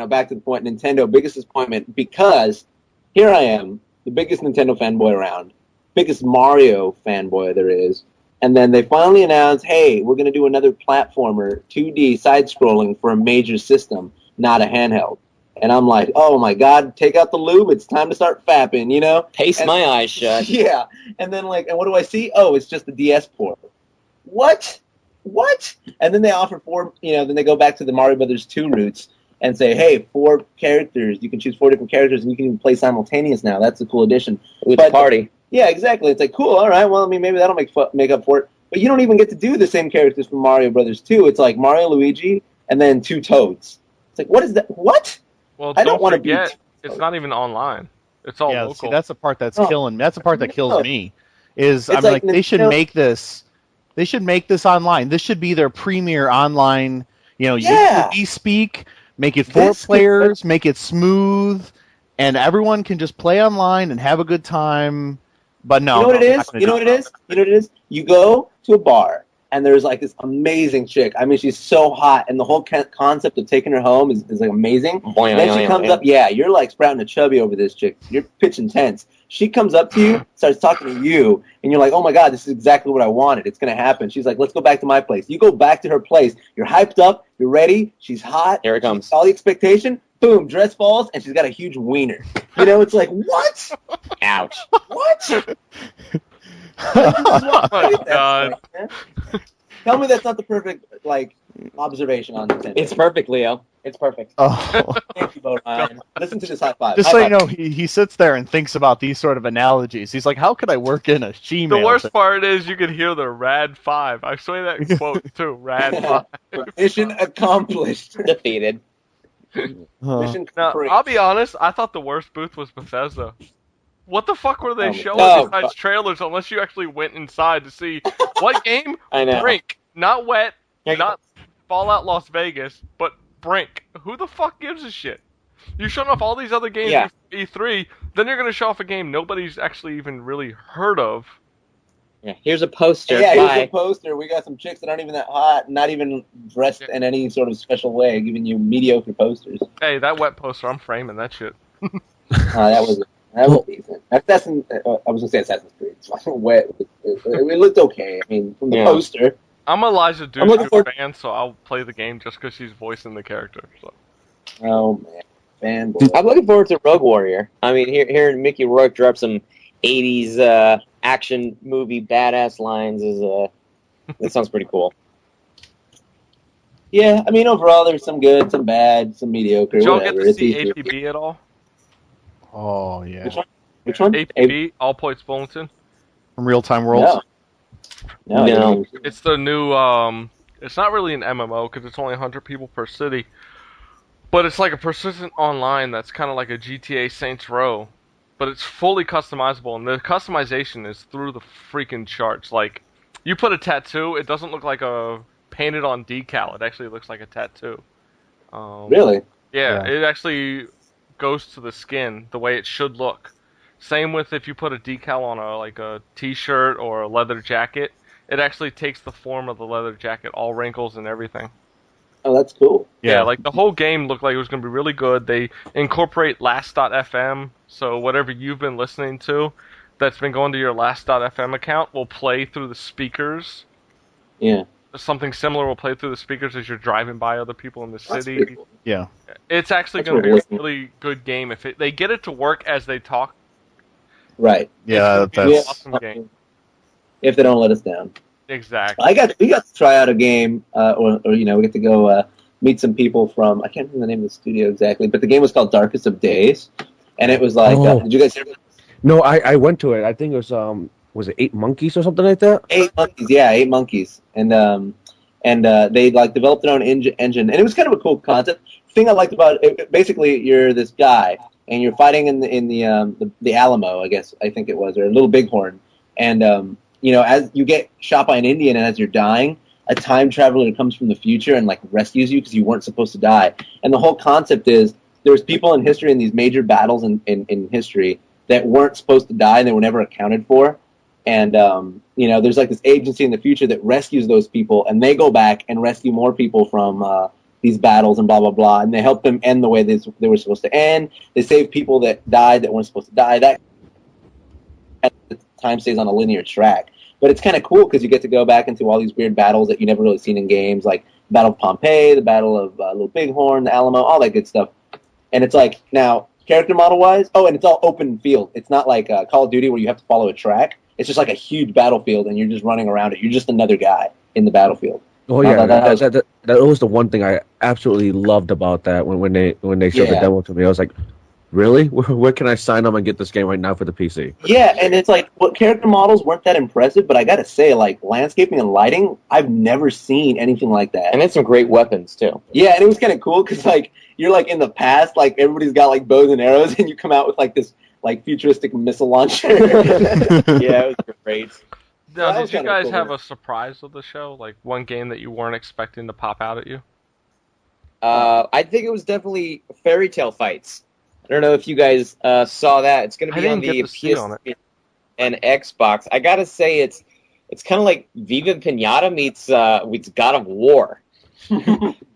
back to the point. Nintendo, biggest disappointment because here I am, the biggest Nintendo fanboy around, biggest Mario fanboy there is, and then they finally announced, hey, we're going to do another platformer, 2D side-scrolling for a major system, not a handheld. And I'm like, oh my god, take out the lube, it's time to start fapping, Paste my eyes shut. Yeah, and then and what do I see? Oh, it's just the DS port. What? And then they offer then they go back to the Mario Brothers 2 roots and say, hey, 4 characters, you can choose 4 different characters and you can even play simultaneous now. That's a cool addition. With the party. Yeah, exactly. It's like, cool, all right, well, I mean, maybe that'll make up for it. But you don't even get to do the same characters from Mario Brothers 2. It's like Mario, Luigi, and then 2 Toads. It's like, what is that? What? Well, I don't don't wanna be forget, it's not even online. It's all local. See, that's the part that's Oh. killing me. That's the part that kills No. me. Is It's I'm like like, they should Nintendo- make this. They should make this online. This should be their premier online. Yeah. You speak. Make it 4 That's players. Make it smooth, and everyone can just play online and have a good time. But no, You know what it they're is? not gonna You know do what it is? You know what it is? You go to a bar, and there's like this amazing chick. I mean, she's so hot, and the whole concept of taking her home is like amazing. Then she comes up, yeah, you're like sprouting a chubby over this chick. You're pitching tense. She comes up to you, starts talking to you, and you're like, oh my god, this is exactly what I wanted. It's going to happen. She's like, let's go back to my place. You go back to her place. You're hyped up. You're ready. She's hot. Here it comes. All the expectation. Boom, dress falls, and she's got a huge wiener. It's like, what? Ouch. What? Oh my god. Tell me that's not the perfect observation on Nintendo. It's perfect, Leo. It's perfect. Oh. Thank you, Beau Ryan. Listen to this high five. Just High so you five. know, he sits there and thinks about these sort of analogies. He's like, how could I work in a Gmail? The worst part is you could hear the Rad 5. I say that quote too. Rad 5. Mission accomplished. Defeated. Mission Now, complete. I'll be honest. I thought the worst booth was Bethesda. What the fuck were they Oh, showing no. besides trailers? Unless you actually went inside to see what game? I know. Brink, not Wet, Yeah, you- not Fallout Las Vegas, but Brink. Who the fuck gives a shit? You're showing off all these other games Yeah. at E3, then you're gonna show off a game nobody's actually even really heard of. Yeah, here's a poster. Yeah, here's a Bye. poster. We got some chicks that aren't even that hot, not even dressed in any sort of special way, giving you mediocre posters. Hey, that Wet poster, I'm framing that shit. That was decent. I was gonna say Assassin's Creed. It's wet. It looked okay. I mean, from the Yeah. poster. I'm Elijah I'm looking Duke's forward- fan, so I'll play the game just because she's voicing the character. So. Oh man, fanboy. I'm looking forward to Rogue Warrior. I mean, hearing Mickey Rourke drop some 80s action movie badass lines that sounds pretty cool. Yeah, I mean, overall, there's some good, some bad, some mediocre. Did y'all Whatever. get to It's see easy. APB at all? Oh, yeah. Which one? Which one? APB, All Points Bulletin. From Real Time Worlds. No. I No. didn't. It's the new, it's not really an MMO because it's only 100 people per city. But it's like a persistent online that's kind of like a GTA Saints Row. But it's fully customizable, and the customization is through the freaking charts. Like, you put a tattoo, it doesn't look like a painted on decal. It actually looks like a tattoo. Really? Yeah, Yeah. it actually goes to the skin the way it should look. Same with if you put a decal on a t-shirt or a leather jacket, it actually takes the form of the leather jacket, all wrinkles and everything. Oh, that's cool. Yeah, like the whole game looked like it was going to be really good. They incorporate Last.fm, so whatever you've been listening to that's been going to your Last.fm account will play through the speakers. Yeah. Something similar will play through the speakers as you're driving by other people in the That's city. pretty cool. Yeah. It's actually That's going to be what a really good game if they get it to work as they talk. Right. Yeah, It's gonna be an that's awesome game. If they don't let us down. Exactly. We got to try out a game, or we get to go meet some people from, I can't remember the name of the studio exactly, but the game was called Darkest of Days, and it was like, Oh. did you guys hear about No, I went to it. I think it was it 8 Monkeys or something like that? 8 Monkeys? Yeah, 8 Monkeys, and they developed their own engine, and it was kind of a cool concept. thing I liked about it, basically, you're this guy, and you're fighting in the Alamo, I think it was, or Little Bighorn, and as you get shot by an Indian, and as you're dying, a time traveler comes from the future and like rescues you because you weren't supposed to die. And the whole concept is there's people in history in these major battles in history that weren't supposed to die and they were never accounted for. And there's like this agency in the future that rescues those people, and they go back and rescue more people from these battles and blah blah blah, and they help them end the way they were supposed to end. They save people that died that weren't supposed to die. That time stays on a linear track. But it's kind of cool because you get to go back into all these weird battles that you never really seen in games, like the Battle of Pompeii, the Battle of Little Bighorn, the Alamo, all that good stuff. And it's like, now, character model-wise, and it's all open field. It's not like Call of Duty where you have to follow a track. It's just like a huge battlefield, and you're just running around it. You're just another guy in the battlefield. Oh yeah, that was the one thing I absolutely loved about that when they showed the demo to me. I was like, really? Where can I sign up and get this game right now for the PC? Yeah, and it's like, character models weren't that impressive, but I gotta say, like, landscaping and lighting, I've never seen anything like that. And it's some great weapons, too. Yeah, and it was kind of cool, because, like, you're, like, in the past, like, everybody's got, like, bows and arrows, and you come out with, like, this, like, futuristic missile launcher. Yeah, it was great. Now, did you guys have a surprise with the show? Like, one game that you weren't expecting to pop out at you? I think it was definitely Fairy Tale Fights. I don't know if you guys saw that. It's going to be on the PS and Xbox. I gotta say, it's kind of like Viva Pinata meets God of War.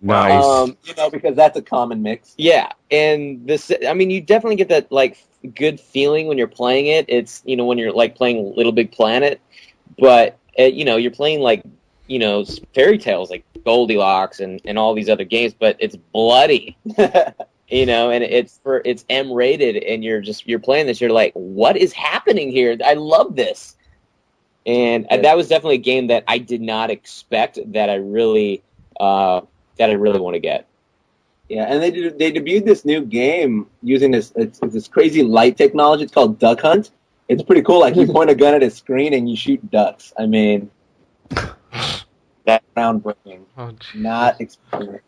Nice. Because that's a common mix. Yeah, and you definitely get that like good feeling when you're playing it. It's when you're like playing Little Big Planet, but you're playing like fairy tales like Goldilocks and all these other games, but it's bloody. And it's M rated, and you're playing this. You're like, what is happening here? I love this, and that was definitely a game that I did not expect that I really want to get. Yeah, and they debuted this new game using this crazy light technology. It's called Duck Hunt. It's pretty cool. Like, you point a gun at a screen and you shoot ducks. I mean, that's groundbreaking. Oh, not expected.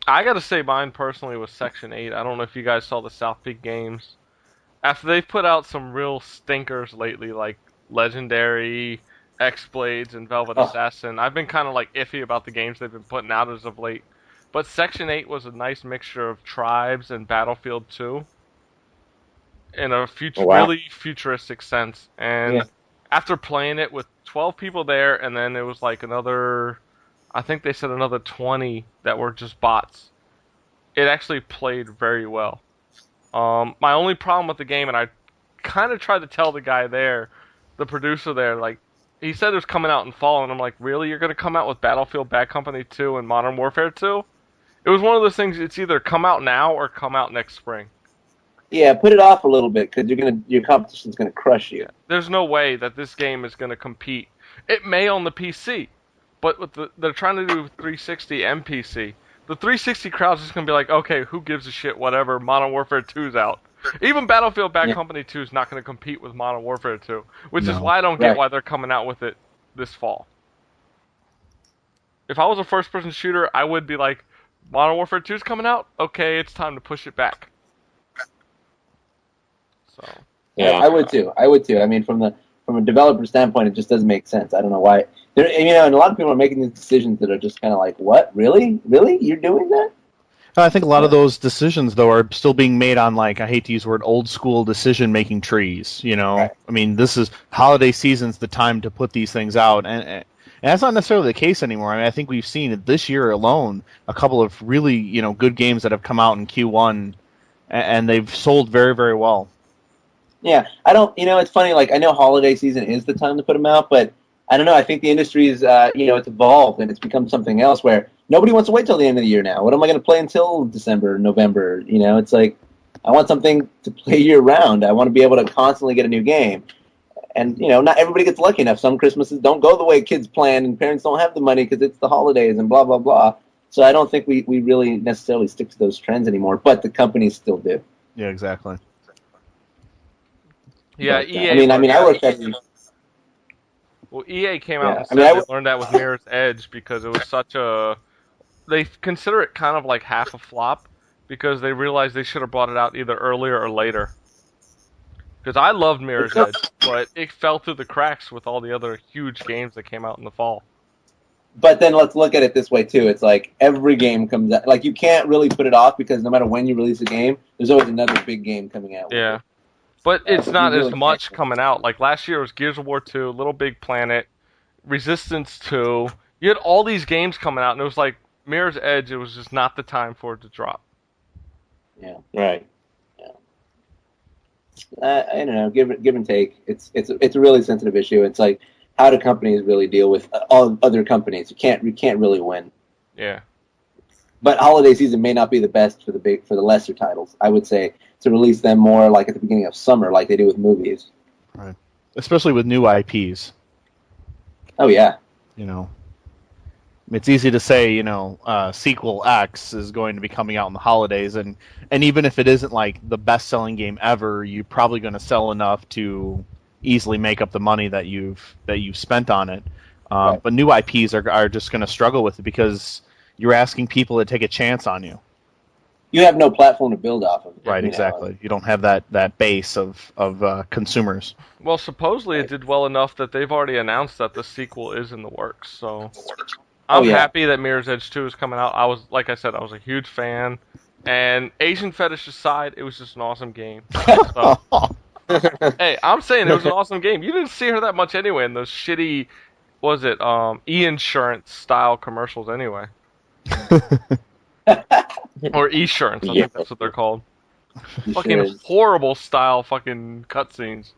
I gotta say, mine personally was Section 8. I don't know if you guys saw the South Peak games. After they've put out some real stinkers lately, like Legendary, X-Blades, and Velvet Assassin, I've been kind of like iffy about the games they've been putting out as of late. But Section 8 was a nice mixture of Tribes and Battlefield 2 in a really futuristic sense. And after playing it with 12 people there, and then it was like another... I think they said another 20 that were just bots. It actually played very well. My only problem with the game, and I kind of tried to tell the guy there, the producer there, like, he said it was coming out in fall, and I'm like, really? You're going to come out with Battlefield Bad Company 2 and Modern Warfare 2? It was one of those things, it's either come out now or come out next spring. Yeah, put it off a little bit, because your competition's going to crush you. There's no way that this game is going to compete. It may on the PC. But they're trying to do 360 and PC. The 360 crowd's just going to be like, okay, who gives a shit, whatever, Modern Warfare 2's out. Even Battlefield Bad Company 2 is not going to compete with Modern Warfare 2, which is why I don't get why they're coming out with it this fall. If I was a first-person shooter, I would be like, Modern Warfare 2's coming out? Okay, it's time to push it back. So. Yeah, I would too. I mean, from a developer standpoint, it just doesn't make sense. I don't know why. And a lot of people are making these decisions that are just kind of like, what? Really? Really? You're doing that? I think a lot of those decisions, though, are still being made on, like, I hate to use the word, old-school decision-making trees, Right. I mean, this is holiday season's the time to put these things out, and that's not necessarily the case anymore. I mean, I think we've seen this year alone a couple of really, good games that have come out in Q1, and they've sold very, very well. Yeah, I don't, it's funny, like, I know holiday season is the time to put them out, but I don't know. I think the industry's, it's evolved and it's become something else where nobody wants to wait till the end of the year now. What am I going to play until December, November? It's like I want something to play year round. I want to be able to constantly get a new game. And, not everybody gets lucky enough. Some Christmases don't go the way kids plan and parents don't have the money because it's the holidays and blah, blah, blah. So I don't think we really necessarily stick to those trends anymore, but the companies still do. Yeah, exactly. Yeah, but, EA. I worked at... Well, EA came out and said they learned that with Mirror's Edge because it was such a they consider it kind of like half a flop because they realize they should have brought it out either earlier or later. Because I loved Mirror's Edge, but it fell through the cracks with all the other huge games that came out in the fall. But then let's look at it this way too. It's like every game comes out. Like you can't really put it off because no matter when you release a game, there's always another big game coming out. Yeah. But it's not you as really much can't. coming out. Like last year it was Gears of War 2, Little Big Planet, Resistance 2. You had all these games coming out, and it was like Mirror's Edge, it was just not the time for it to drop. Yeah. Right. I don't know. Give and take. It's a really sensitive issue. It's like how do companies really deal with all other companies? You can't really win. Yeah. But holiday season may not be the best for the lesser titles. I would say to release them more like at the beginning of summer, like they do with movies. Right. Especially with new IPs. Oh yeah. You know, it's easy to say, sequel X is going to be coming out in the holidays, and even if it isn't like the best-selling game ever, you're probably going to sell enough to easily make up the money that you've spent on it. Right. But new IPs are just going to struggle with it because you're asking people to take a chance on you. You have no platform to build off of. Right, exactly. You don't have that base of consumers. Well, supposedly it did well enough that they've already announced that the sequel is in the works, so I'm happy that Mirror's Edge 2 is coming out. I was a huge fan, and Asian fetish aside, it was just an awesome game. So, hey, I'm saying it was an awesome game. You didn't see her that much anyway in those shitty, e-insurance style commercials anyway. Or e-insurance, I think that's what they're called. Fucking horrible style fucking cutscenes.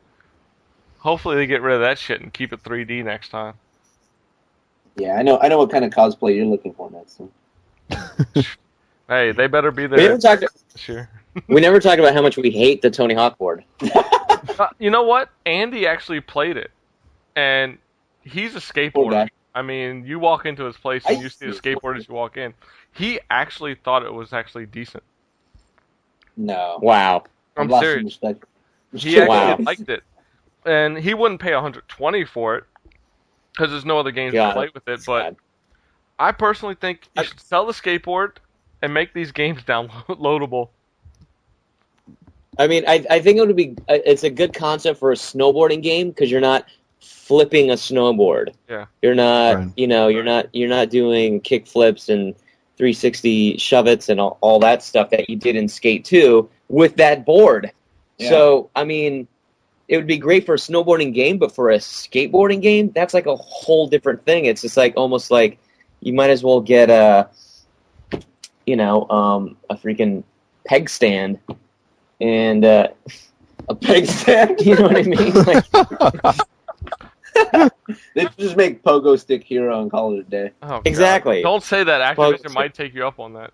Hopefully they get rid of that shit and keep it 3D next time. Yeah, I know what kind of cosplay you're looking for next. So. Hey, they better be there. Sure. We never talked about how much we hate the Tony Hawk board. You know what? Andy actually played it, and he's a skateboarder. I mean, you walk into his place and you see the skateboard as you walk in. He actually thought it was actually decent. No. Wow. I'm serious. He actually liked it. And he wouldn't pay $120 for it, because there's no other games to play with it, but I personally think you should sell the skateboard and make these games downloadable. I mean, I think it would be, it's a good concept for a snowboarding game, because you're not flipping a snowboard. Yeah. You're not, you're not doing kick flips and 360 shove-its and all that stuff that you did in Skate 2 with that board. Yeah. So, I mean, it would be great for a snowboarding game, but for a skateboarding game, that's like a whole different thing. It's just like almost like you might as well get a freaking peg stand and a peg stand. You know what I mean? They just make Pogo Stick Hero and call it a day. Oh, exactly. God. Don't say that. Activision might take you up on that.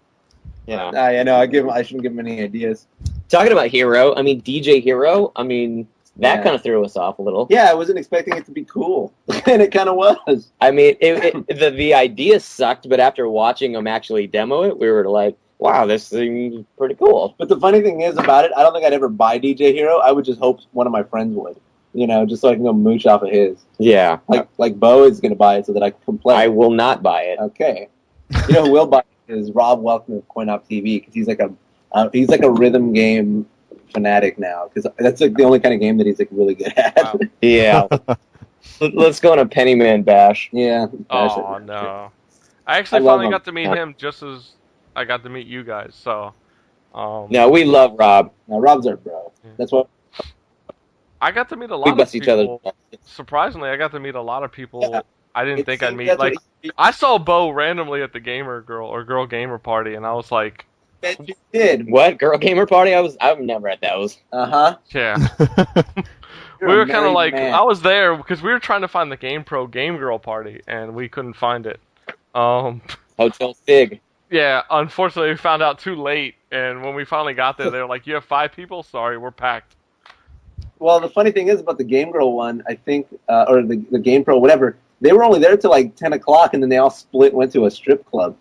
Yeah. I know. I shouldn't give him any ideas. Talking about Hero, I mean DJ Hero. I mean that kind of threw us off a little. Yeah, I wasn't expecting it to be cool, and it kind of was. I mean, the idea sucked, but after watching them actually demo it, we were like, "Wow, this seems pretty cool." But the funny thing is about it, I don't think I'd ever buy DJ Hero. I would just hope one of my friends would. Just so I can go mooch off of his. Yeah. Like Beau is going to buy it so that I can play. I will not buy it. Okay. You know who will buy it is Rob Welkman of CoinOp TV, because he's like a rhythm game fanatic now, because that's like the only kind of game that he's like really good at. Wow. Yeah. Let's go on a Pennyman bash. Yeah. Oh, no. I actually finally got to meet him just as I got to meet you guys, so... No, we love Rob. No, Rob's our bro. Yeah. That's what... I got to meet a lot of people. Each other. Surprisingly, I got to meet a lot of people I didn't think I'd meet. Like, I saw Beau randomly at the Girl Gamer party, and I was like... Bet you did. What? Girl Gamer party? I'm never at those. Uh-huh. Yeah. We were kind of like... I was there because we were trying to find the GamePro Game Girl party, and we couldn't find it. Hotel Fig. Yeah, unfortunately, we found out too late, and when we finally got there, they were like, "You have 5 people? Sorry, we're packed." Well, the funny thing is about the Game Girl one, I think, or the GamePro, whatever, they were only there till like 10 o'clock, and then they all split and went to a strip club.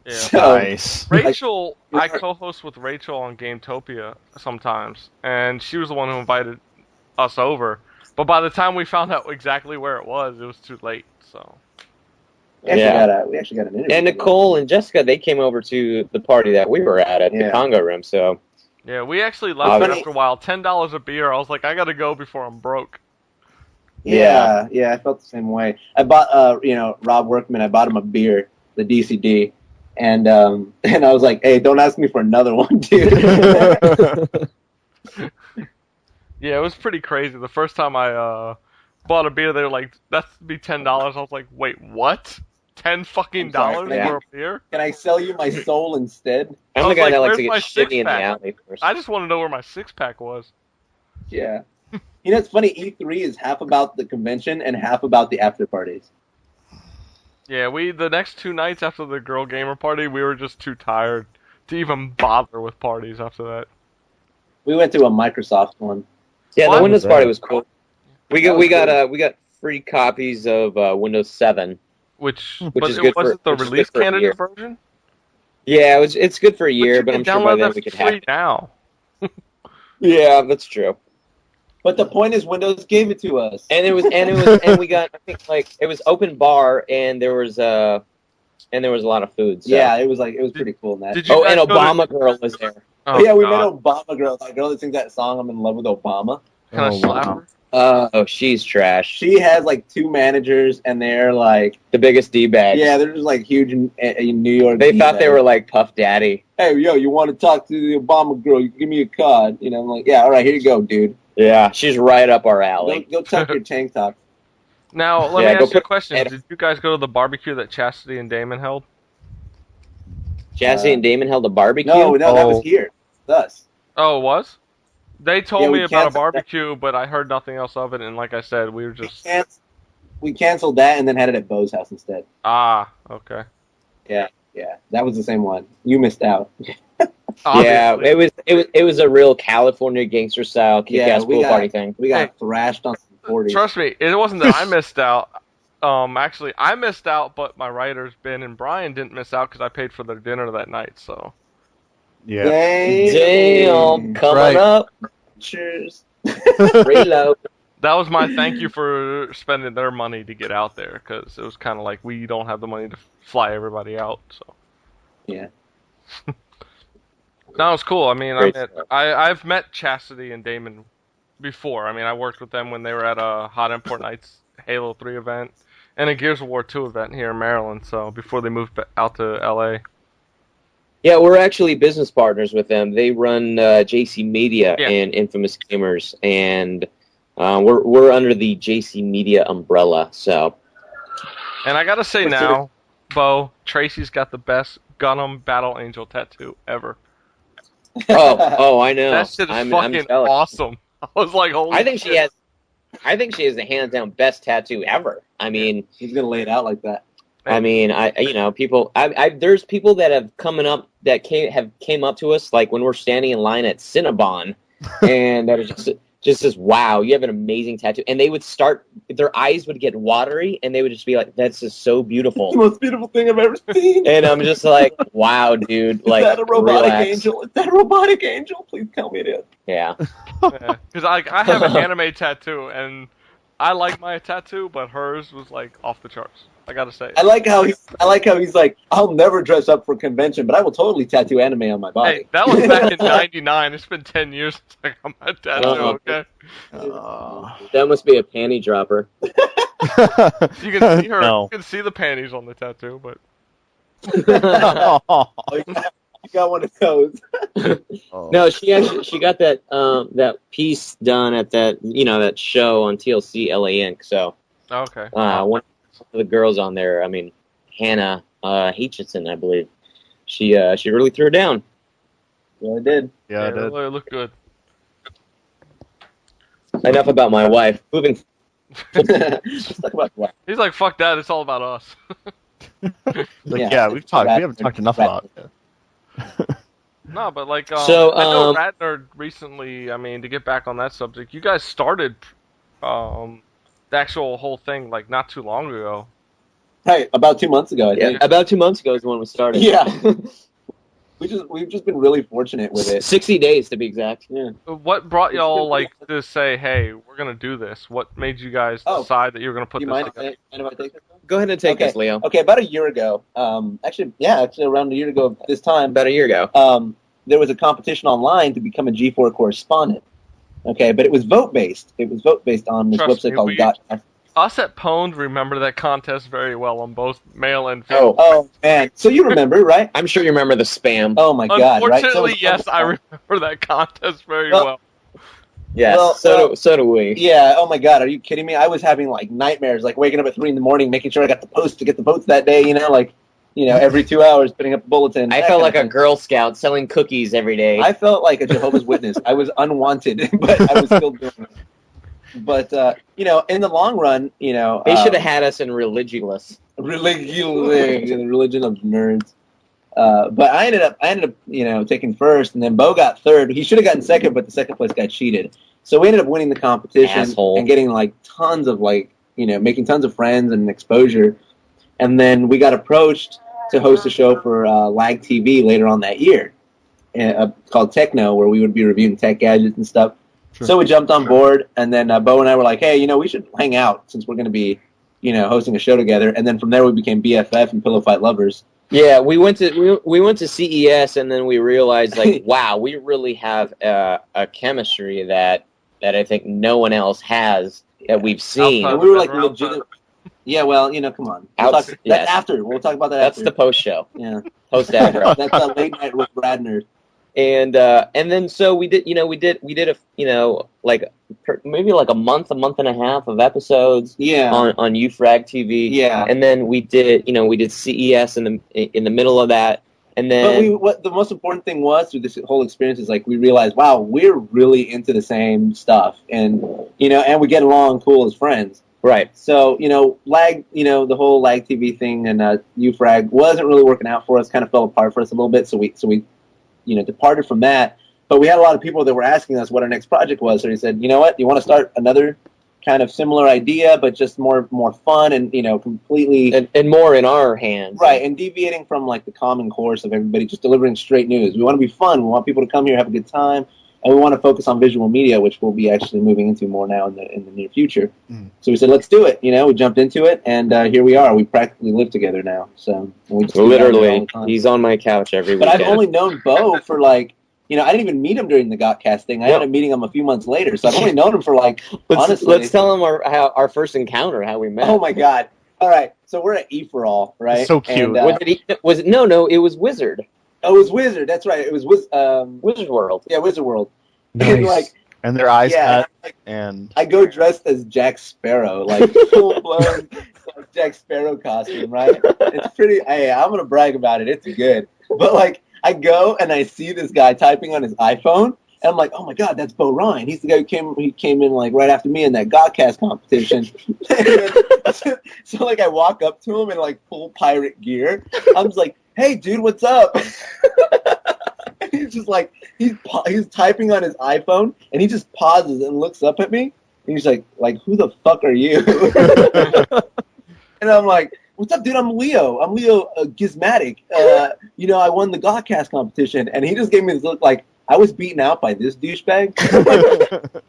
Yeah. So, nice. Rachel, I co-host with Rachel on Gametopia sometimes, and she was the one who invited us over. But by the time we found out exactly where it was too late, so... We actually got an interview. And Nicole and Jessica, they came over to the party that we were at the Congo Room. So Yeah, we actually left after a while. $10 a beer. I was like, I gotta go before I'm broke. Yeah, I felt the same way. I bought, Rob Workman. I bought him a beer, the DCD, and I was like, hey, don't ask me for another one, dude. Yeah, it was pretty crazy. The first time I bought a beer, they were like, "That's be $10." I was like, "Wait, what? $10 fucking dollars for a beer? Can I sell you my soul instead?" I'm the guy that likes to get shitty in the alley first. I just want to know where my 6-pack was. Yeah. You know, it's funny. E3 is half about the convention and half about the after parties. Yeah, the next 2 nights after the girl gamer party, we were just too tired to even bother with parties after that. We went to a Microsoft one. Yeah, the Windows party was cool. We got free copies of Windows 7, which is good. Was it the which is release good for a candidate year. version? Yeah, it's good for a year, but I'm sure by download then that we could free have it. now. Yeah, that's true. But the point is, Windows gave it to us, And we got, I think, like, it was open bar, and there was a lot of food. So. Yeah, it was pretty cool in that. Did you and guys go Obama girl was there. Oh, yeah, we God. met Obama girl, that girl that sings that song, "I'm in Love with Obama." Can I slap her? Oh, she's trash. She has like 2 managers, and they're like, The biggest D-bags. yeah, they're just like huge in New York. They thought they were like Puff Daddy. Hey, yo, you want to talk to the Obama girl? You can give me a card. You know, I'm like, yeah, all right, here you go, dude. Yeah, she's right up our alley. Go tuck your tank top. Now, let Yeah, me go ask you a put- question. Did you guys go to the barbecue that Chastity and Damon held? Chastity and Damon held a barbecue. No, that was here. Thus. Oh, it was? They told Yeah, we me about a canceled that. barbecue, but I heard nothing else of it, and like I said, we were just... We canceled that and then had it at Beau's house instead. Ah, okay. Yeah, that was the same one. You missed out. Yeah, Obviously. it was a real California gangster style kick-ass pool party thing. We got thrashed on some 40s. Trust me, it wasn't that I missed out. Actually, I missed out, but my writers, Ben and Brian, didn't miss out because I paid for their dinner that night, so... Yeah. Damn, coming Right. up. Cheers. Reload. That was my thank you for spending their money to get out there, because it was kind of like we don't have the money to fly everybody out, so... Yeah. No, it's cool. I mean, Great stuff. I've met Chastity and Damon before. I mean, I worked with them when they were at a Hot Import Nights Halo 3 event and a Gears of War 2 event here in Maryland, so before they moved out to LA. Yeah, we're actually business partners with them. They run JC Media Yeah. and Infamous Gamers, and we're under the JC Media umbrella. So, And I gotta say now, Beau, Tracy's got the best Gundam Battle Angel tattoo ever. oh, I know. That shit is I'm fucking jealous. awesome. I was like, holy I think shit. she has the hands down best tattoo ever. I mean, He's going to lay it out like that. people. There's people that have came up to us like when we're standing in line at Cinnabon, and that is just says, "Wow, you have an amazing tattoo." And they would their eyes would get watery, and they would just be like, "That's just so beautiful." The most beautiful thing I've ever seen. And I'm just like, "Wow, dude! Like, is that a robotic relax." angel? Is that a robotic angel? Please tell me it is. Yeah. Because I have an anime tattoo, and I like my tattoo, but hers was like off the charts. I gotta say. I like how he's like, I'll never dress up for convention, but I will totally tattoo anime on my body. Hey, that was back in '99. It's been 10 years since I got my tattoo. Okay. That must be a panty dropper. You can see her. No. You can see the panties on the tattoo, but Oh, you got one of those. No, she got that piece done at that show on TLC LA Inc. So okay. one of the girls on there, I mean Hannah Hitchison, I believe, she really threw it down. Yeah, I did. Yeah, I did. It looked good. Enough about my wife. Moving. Let's talk about what. He's like, fuck that. It's all about us. Yeah, we haven't talked enough about it. No, but like, So, I know Radnerd recently. I mean, to get back on that subject, you guys started the actual whole thing like not too long ago. Hey, about 2 months ago, I think. About 2 months ago is when we started. Yeah. We've just been really fortunate with it. 60 days to be exact. Yeah. What brought y'all like to say, hey, we're gonna do this? What made you guys decide that you were gonna put Do you this mind together? if I take this one? Go ahead and take this, Leo. Okay, about a year ago, actually around a year ago this time, About a year ago. there was a competition online to become a G4 correspondent. Okay, but it was vote-based. It was vote-based on this Trust website me, called GotCast. Us at Pwned remember that contest very well on both male and female. Oh, man. So you remember, right? I'm sure you remember the spam. Oh, my God, right? Unfortunately, So yes, I remember that contest very Well- well. Yes, well, so do we. Yeah, oh, my God, are you kidding me? I was having, like, nightmares, like, waking up at 3 in the morning, making sure I got the post to get the votes that day, every 2 hours, putting up a bulletin. I felt like a Girl Scout selling cookies every day. I felt like a Jehovah's Witness. I was unwanted, but I was still doing it. But in the long run, They should have had us in Religulous. the religion of nerds. But I ended up, taking first, and then Beau got third. He should have gotten second, but the second place got cheated. So we ended up winning the competition Asshole. and getting like tons of making tons of friends and exposure. And then we got approached to host a show for Lag TV later on that year, called Techno, where we would be reviewing tech gadgets and stuff. Sure. So we jumped on board, and then Beau and I were like, hey, we should hang out since we're going to be, hosting a show together. And then from there we became BFF and Pillow Fight lovers. Yeah, we went to CES, and then we realized, like, wow, we really have a chemistry that I think no one else has that we've seen. Outside And we were like Outside. legit. Yeah, well, come on. Yes. That's after. We'll talk about that That's after. the post show, Yeah. post aggro. That's late night with Radnerd. And then so we did maybe like a month and a half of episodes Yeah. on UFrag TV. Yeah. And then we did CES in the middle of that. And then But what the most important thing was through this whole experience is like we realized, wow, we're really into the same stuff, and and we get along cool as friends. right. So Lag, the whole Lag TV thing and UFrag wasn't really working out for us. Kind of fell apart for us a little bit. So we departed from that. But we had a lot of people that were asking us what our next project was. So we said, you know what, you want to start another kind of similar idea, but just more fun and completely And more in our hands. right, and deviating from like the common course of everybody just delivering straight news. We want to be fun. We want people to come here, have a good time, and we want to focus on visual media, which we'll be actually moving into more now in the near future. So we said, let's do it. We jumped into it, and here we are. We practically live together now. So we just do that all Literally, the time. he's on my couch every But weekend. I've only known Beau for like. I didn't even meet him during the GotCast thing. I ended up meeting him a few months later, so I've only known him for like, honestly. Let's tell him our first encounter, how we met. Oh my God! All right, so we're at E for All, right? So cute. And, Was it no, it was Wizard. oh, it was Wizard. That's right. It was Wizard World. yeah, Wizard World. Nice. And like, And their eyes yeah, met, and I go dressed as Jack Sparrow, like full blown like Jack Sparrow costume, right? It's pretty. Hey, I'm gonna brag about it. It's good, but like. I go and I see this guy typing on his iPhone, and I'm like, "Oh my God, that's Beau Ryan. He's the guy who came in like right after me in that GotCast competition." So like I walk up to him in like full pirate gear. I'm just like, "Hey, dude, what's up?" And he's just like he's typing on his iPhone, and he just pauses and looks up at me, and he's like, "Who the fuck are you?" And I'm like, what's up, dude? I'm Leo. I'm Leo Gizmatic. I won the GotCast competition. And he just gave me this look like I was beaten out by this douchebag.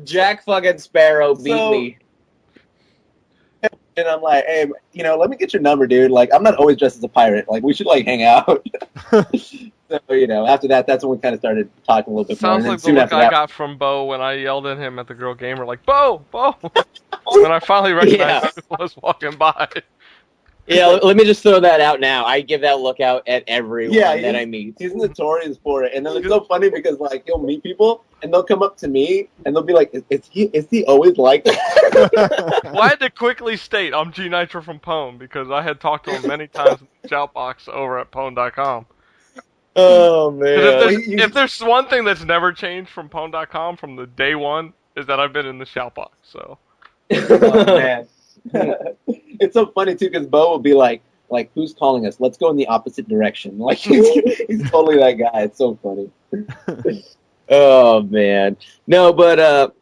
Jack fucking Sparrow beat So- me. And I'm like, hey, let me get your number, dude. Like, I'm not always dressed as a pirate. Like, we should, like, hang out. So, after that, that's when we kind of started talking a little bit more. Sounds And then like the soon look after I that, got from Beau when I yelled at him at the Girl Gamer, like, Beau! When I finally recognized who was walking by. Yeah, let me just throw that out now. I give that look out at everyone Yeah, that I meet. he's notorious for it. And then it's so funny because, like, he'll meet people, and they'll come up to me, and they'll be like, is he always like that? Well, I had to quickly state I'm G Nitro from Pwn because I had talked to him many times in the shout box over at Pwn.com. Oh, 'Cause man. if there's one thing that's never changed from Pwn.com from the day one is that I've been in the shout box. So Oh, man. It's so funny, too, because Beau will be like, who's calling us? Let's go in the opposite direction. Like, he's totally that guy. It's so funny. Oh, man. No, but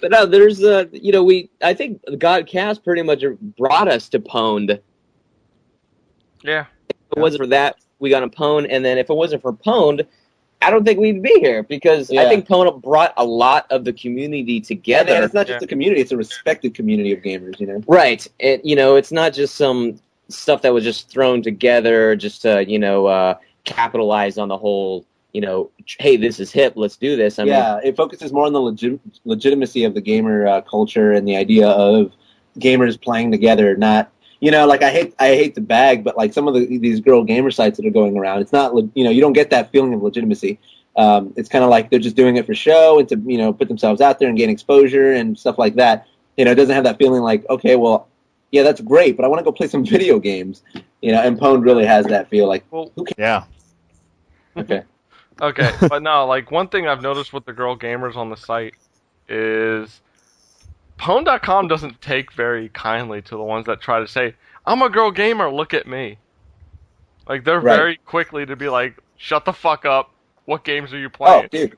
no, there's, I think GotCast pretty much brought us to Pwned. yeah, If it wasn't for that, we got a Pwned, and then if it wasn't for Pwned, I don't think we'd be here because Yeah. I think Pona brought a lot of the community And together. it's not just a community; it's a respected community of gamers. You know. Right. It's not just some stuff that was just thrown together just to, capitalize on the whole, hey, this is hip, let's do this. I mean, It focuses more on the legitimacy of the gamer culture and the idea of gamers playing together. Not, like I hate the bag, but like some of these girl gamer sites that are going around, it's not, you don't get that feeling of legitimacy. It's kind of like they're just doing it for show and to put themselves out there and gain exposure and stuff like that. It doesn't have that feeling like, okay, well, yeah, that's great, but I want to go play some video games. And Pwned really has that feel like, Well, who cares? Yeah. Okay. Okay, but no, like one thing I've noticed with the girl gamers on the site is Pwn.com doesn't take very kindly to the ones that try to say, I'm a girl gamer, look at me. Like, they're Right. very quickly to be like, shut the fuck up, what games are you Oh, playing?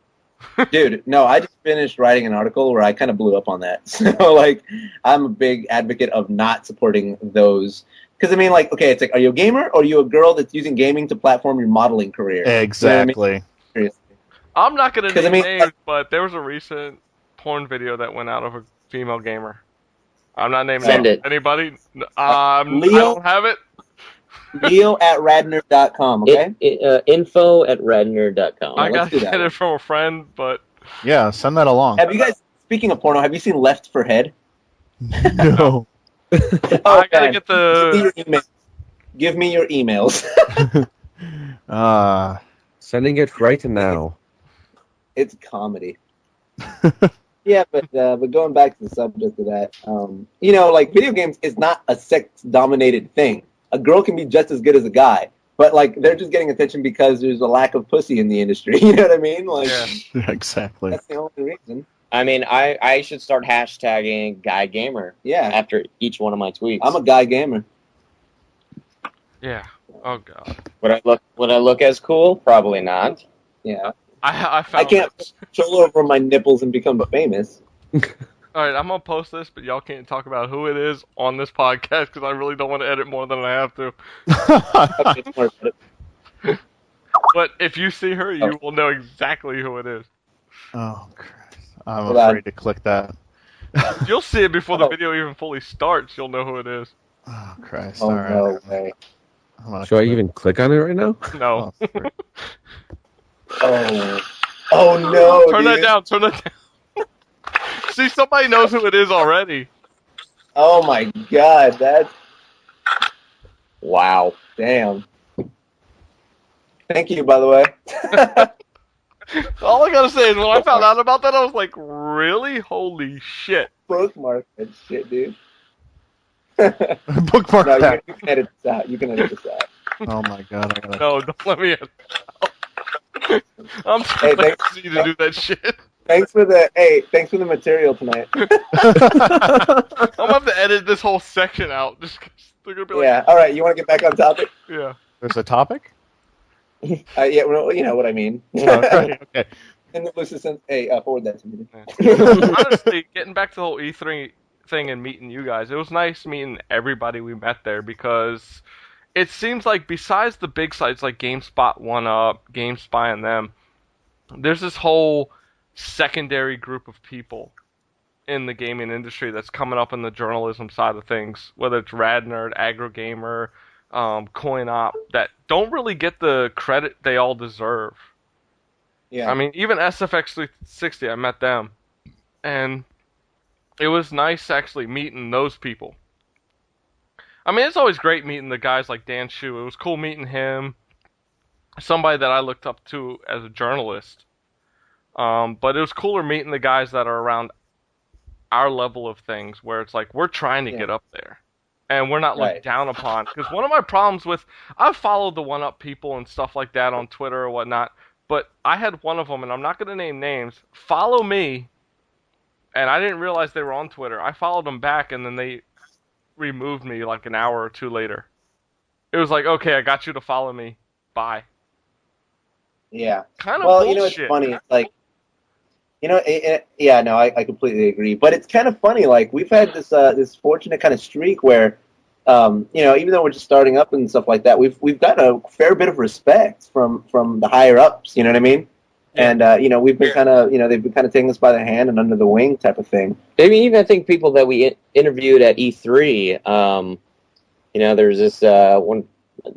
dude, no, I just finished writing an article where I kind of blew up on that. So, like, I'm a big advocate of not supporting those. Because, I mean, like, okay, it's like, are you a gamer or are you a girl that's using gaming to platform your modeling career? Exactly. Seriously. I'm not going to 'Cause, name I mean, names, but there was a recent porn video that went out of a female gamer. I'm not naming Send it. anybody. Leo? I don't have it. Leo at Radnerd.com, okay? Info at Radnerd.com. I let's got do that. it from a friend, but Yeah, send that along. Have you guys, speaking of porno, have you seen Left for Head? No. I gotta man. get the. Give me your emails. Sending it right now. It's comedy. Yeah, but going back to the subject of that, like video games is not a sex-dominated thing. A girl can be just as good as a guy, but like they're just getting attention because there's a lack of pussy in the industry. You know what I mean? Like, Yeah. Exactly. that's the only reason. I mean, I should start hashtagging guy gamer Yeah, after each one of my tweets. I'm a guy gamer. Yeah. Oh god. Would I look as cool? Probably not. Yeah, I I found can't this. control over my nipples and become famous. Alright, I'm gonna post this, but y'all can't talk about who it is on this podcast because I really don't want to edit more than I have to. Okay, don't worry about it. But if you see her, you will know exactly who it is. Oh, Christ. I'm Hold on. afraid to click that. You'll see it before the Oh. video even fully starts. You'll know who it is. Oh, Christ. Oh All right. no way! I'm gonna Should I click. even click on it right now? No. Oh, frick. Oh no! Turn that dude. down. Turn that down. See, somebody knows who it is already. Oh my god! That's Wow. damn. Thank you, by the way. All I gotta say is when I found out about that, I was like, really? Holy shit. Bookmark that shit, dude. Bookmark No, that. you can edit this out. You can edit this out. Oh, my God. I gotta... No, don't let me in. I'm Hey, too lazy to do that shit. Thanks for the material tonight. I'm gonna have to edit this whole section out. Just 'cause they're gonna be like, Yeah. All right. You want to get back on topic? yeah. There's a topic? Yeah. Well, you know what I mean. Okay. Okay. In the loosest sense. Hey, forward that to me. Honestly, getting back to the whole E3 thing and meeting you guys, it was nice meeting everybody we met there because it seems like besides the big sites like GameSpot, 1UP, GameSpy, and them, there's this whole secondary group of people in the gaming industry that's coming up in the journalism side of things, whether it's Radnerd, AggroGamer, CoinOp, that don't really get the credit they all deserve. Yeah. I mean, even SFX360, I met them. And it was nice actually meeting those people. I mean, it's always great meeting the guys like Dan Shu. It was cool meeting him. Somebody that I looked up to as a journalist. But it was cooler meeting the guys that are around our level of things, where it's like, we're trying to get up there. And we're not looked Right. down upon. Because one of my problems with, I've followed the 1UP people and stuff like that on Twitter or whatnot, but I had one of them, and I'm not going to name names, follow me, and I didn't realize they were on Twitter. I followed them back, and then they removed me like an hour or two later. It was like, okay, I got you to follow me. Bye. Yeah. Kind of Well, bullshit. you know, it's funny. It's like, yeah, no, I completely agree. But it's kind of funny. Like, we've had this fortunate kind of streak where, even though we're just starting up and stuff like that, we've got a fair bit of respect from the higher ups. You know what I mean? And we've been kind of, they've been kind of taking us by the hand and under the wing type of thing. I mean, even I think people that we interviewed at E3, there's this one,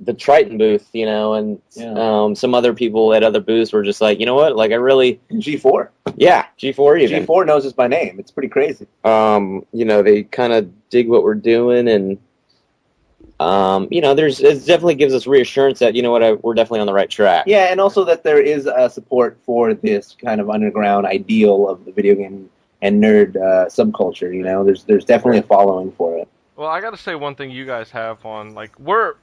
the Triton booth, and some other people at other booths were just like, you know what, like I really G4. Yeah, G4 even. G4 knows us by name. It's pretty crazy. They kind of dig what we're doing, and it definitely gives us reassurance that we're definitely on the right track. Yeah, and also that there is support for this kind of underground ideal of the video game and nerd subculture. There's definitely a following for it. Well, I got to say one thing you guys have on, like, we're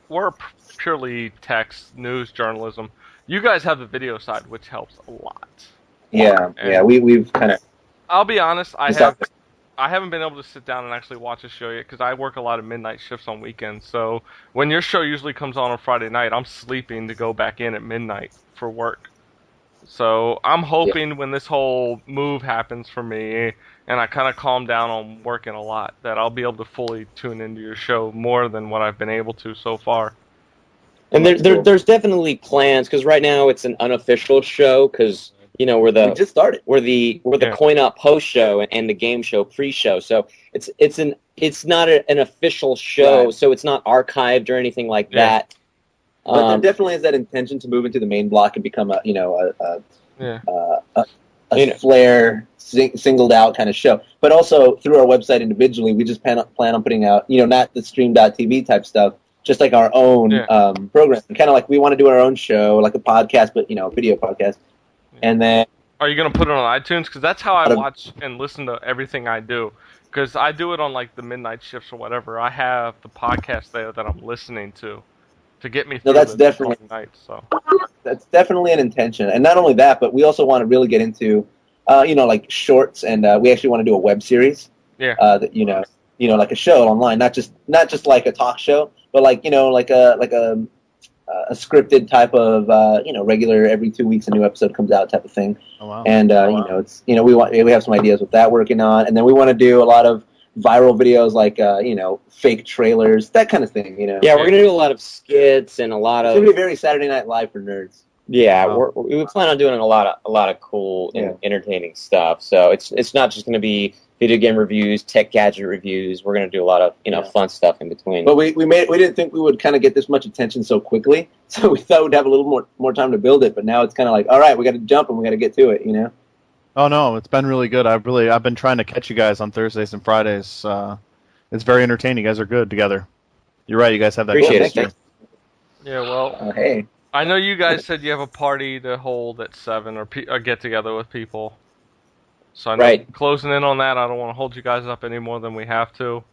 purely text news journalism. You guys have the video side, which helps a lot. Yeah, we've kind of. I'll be honest, I haven't been able to sit down and actually watch a show yet because I work a lot of midnight shifts on weekends. So when your show usually comes on Friday night, I'm sleeping to go back in at midnight for work. So I'm hoping when this whole move happens for me and I kind of calm down on working a lot, that I'll be able to fully tune into your show more than what I've been able to so far. And there's definitely plans, because right now it's an unofficial show, because we just started. We're the Coin Up post show and the game show pre-show. So it's not an official show, right. So it's not archived or anything like that. But there definitely is that intention to move into the main block and become a flair singled out kind of show. But also through our website individually, we just plan on putting out not the stream.tv type stuff, just like our own program. Kind of like we want to do our own show, like a podcast, but a video podcast. And then, are you going to put it on iTunes? Because that's how I watch and listen to everything I do. Because I do it on like the midnight shifts or whatever. I have the podcast there that I'm listening to get me through the night. So that's definitely an intention. And not only that, but we also want to really get into, like shorts, and we actually want to do a web series. Yeah. Like a show online, not just like a talk show, but like a scripted type of regular every 2 weeks a new episode comes out type of thing. Oh, wow. And it's we have some ideas with that working on, and then we want to do a lot of viral videos like fake trailers, that kind of thing. Yeah, we're gonna do a lot of skits and a lot of. It's gonna be very Saturday Night Live for nerds. Yeah, we plan on doing a lot of cool and entertaining stuff. So it's not just gonna be video game reviews, tech gadget reviews. We're gonna do a lot of fun stuff in between. But we didn't think we would kind of get this much attention so quickly, so we thought we'd have a little more time to build it. But now it's kind of like, all right, we got to jump and we got to get to it. Oh no, it's been really good. I've been trying to catch you guys on Thursdays and Fridays. It's very entertaining. You guys are good together. You're right. You guys have that. Appreciate it. Yeah. Well. Hey. I know you guys said you have a party to hold at 7 or get together with people. So I know closing in on that. I don't want to hold you guys up any more than we have to.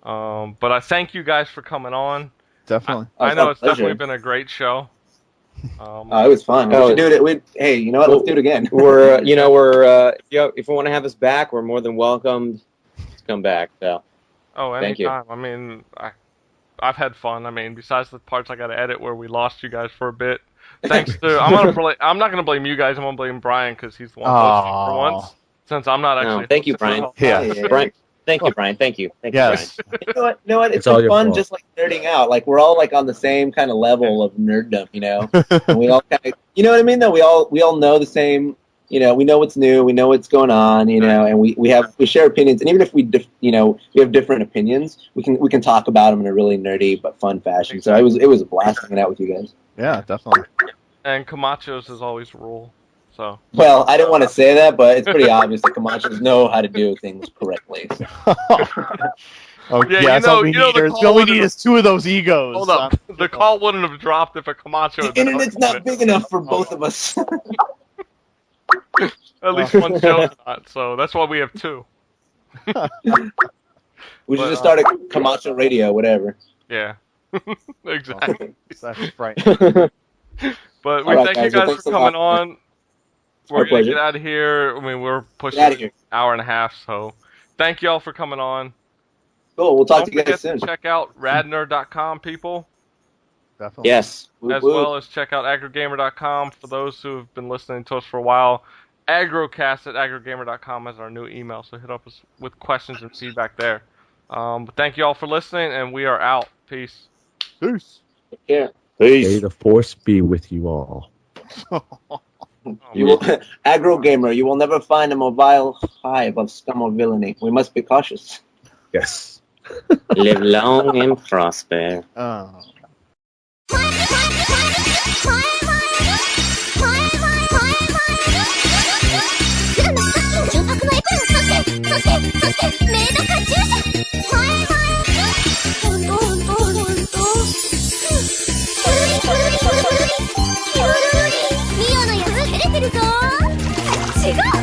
But I thank you guys for coming on. Definitely. I know it's definitely been a great show. It was fun. We should do it. Hey, you know what? Let's do it again. If we want to have us back, we're more than welcome to come back. So. Oh, anytime. I mean, I've had fun. I mean, besides the parts I got to edit where we lost you guys for a bit. Thanks to I'm not gonna blame you guys. I'm gonna blame Brian because he's the one hosting for once. Since I'm not actually. Thank you, Brian. Yeah. Brian. Thank you, Brian. Thank you. Yes. Brian. You know what? It's been fun, just like nerding out. Like we're all like on the same kind of level of nerddom, And we all kind of, you know what I mean? Though we all know the same. We know what's new. We know what's going on. And we share opinions. And even if we have different opinions, we can talk about them in a really nerdy but fun fashion. So it was a blast hanging out with you guys. Yeah, definitely. And Camacho's is always rule. So. Well, I didn't want to say that, but it's pretty obvious that Camachos know how to do things correctly. So. That's all we need. All we need is 2 of those egos. Hold up. The call wouldn't have dropped if a Camacho had been internet's not big enough for both of us. At least one show's not, so that's why we have 2. We should just start a Camacho radio, whatever. Yeah. Exactly. That's right. But we thank you guys for coming on. We're going to get out of here. I mean, we're pushing an hour and a half, so thank you all for coming on. Cool. We'll talk to you guys soon. Check out radnerd.com, people. Definitely. Yes. As well as check out AggroGamer.com for those who have been listening to us for a while. AggroCast at AggroGamer.com is our new email, so hit up us with questions and feedback there. But thank you all for listening, and we are out. Peace. Peace. Take care. May the force be with you all. You will, AggroGamer, you will never find a mobile hive of scum or villainy. We must be cautious. Yes. Live long and prosper. Oh. Mio のやつ照れてるぞ。違う。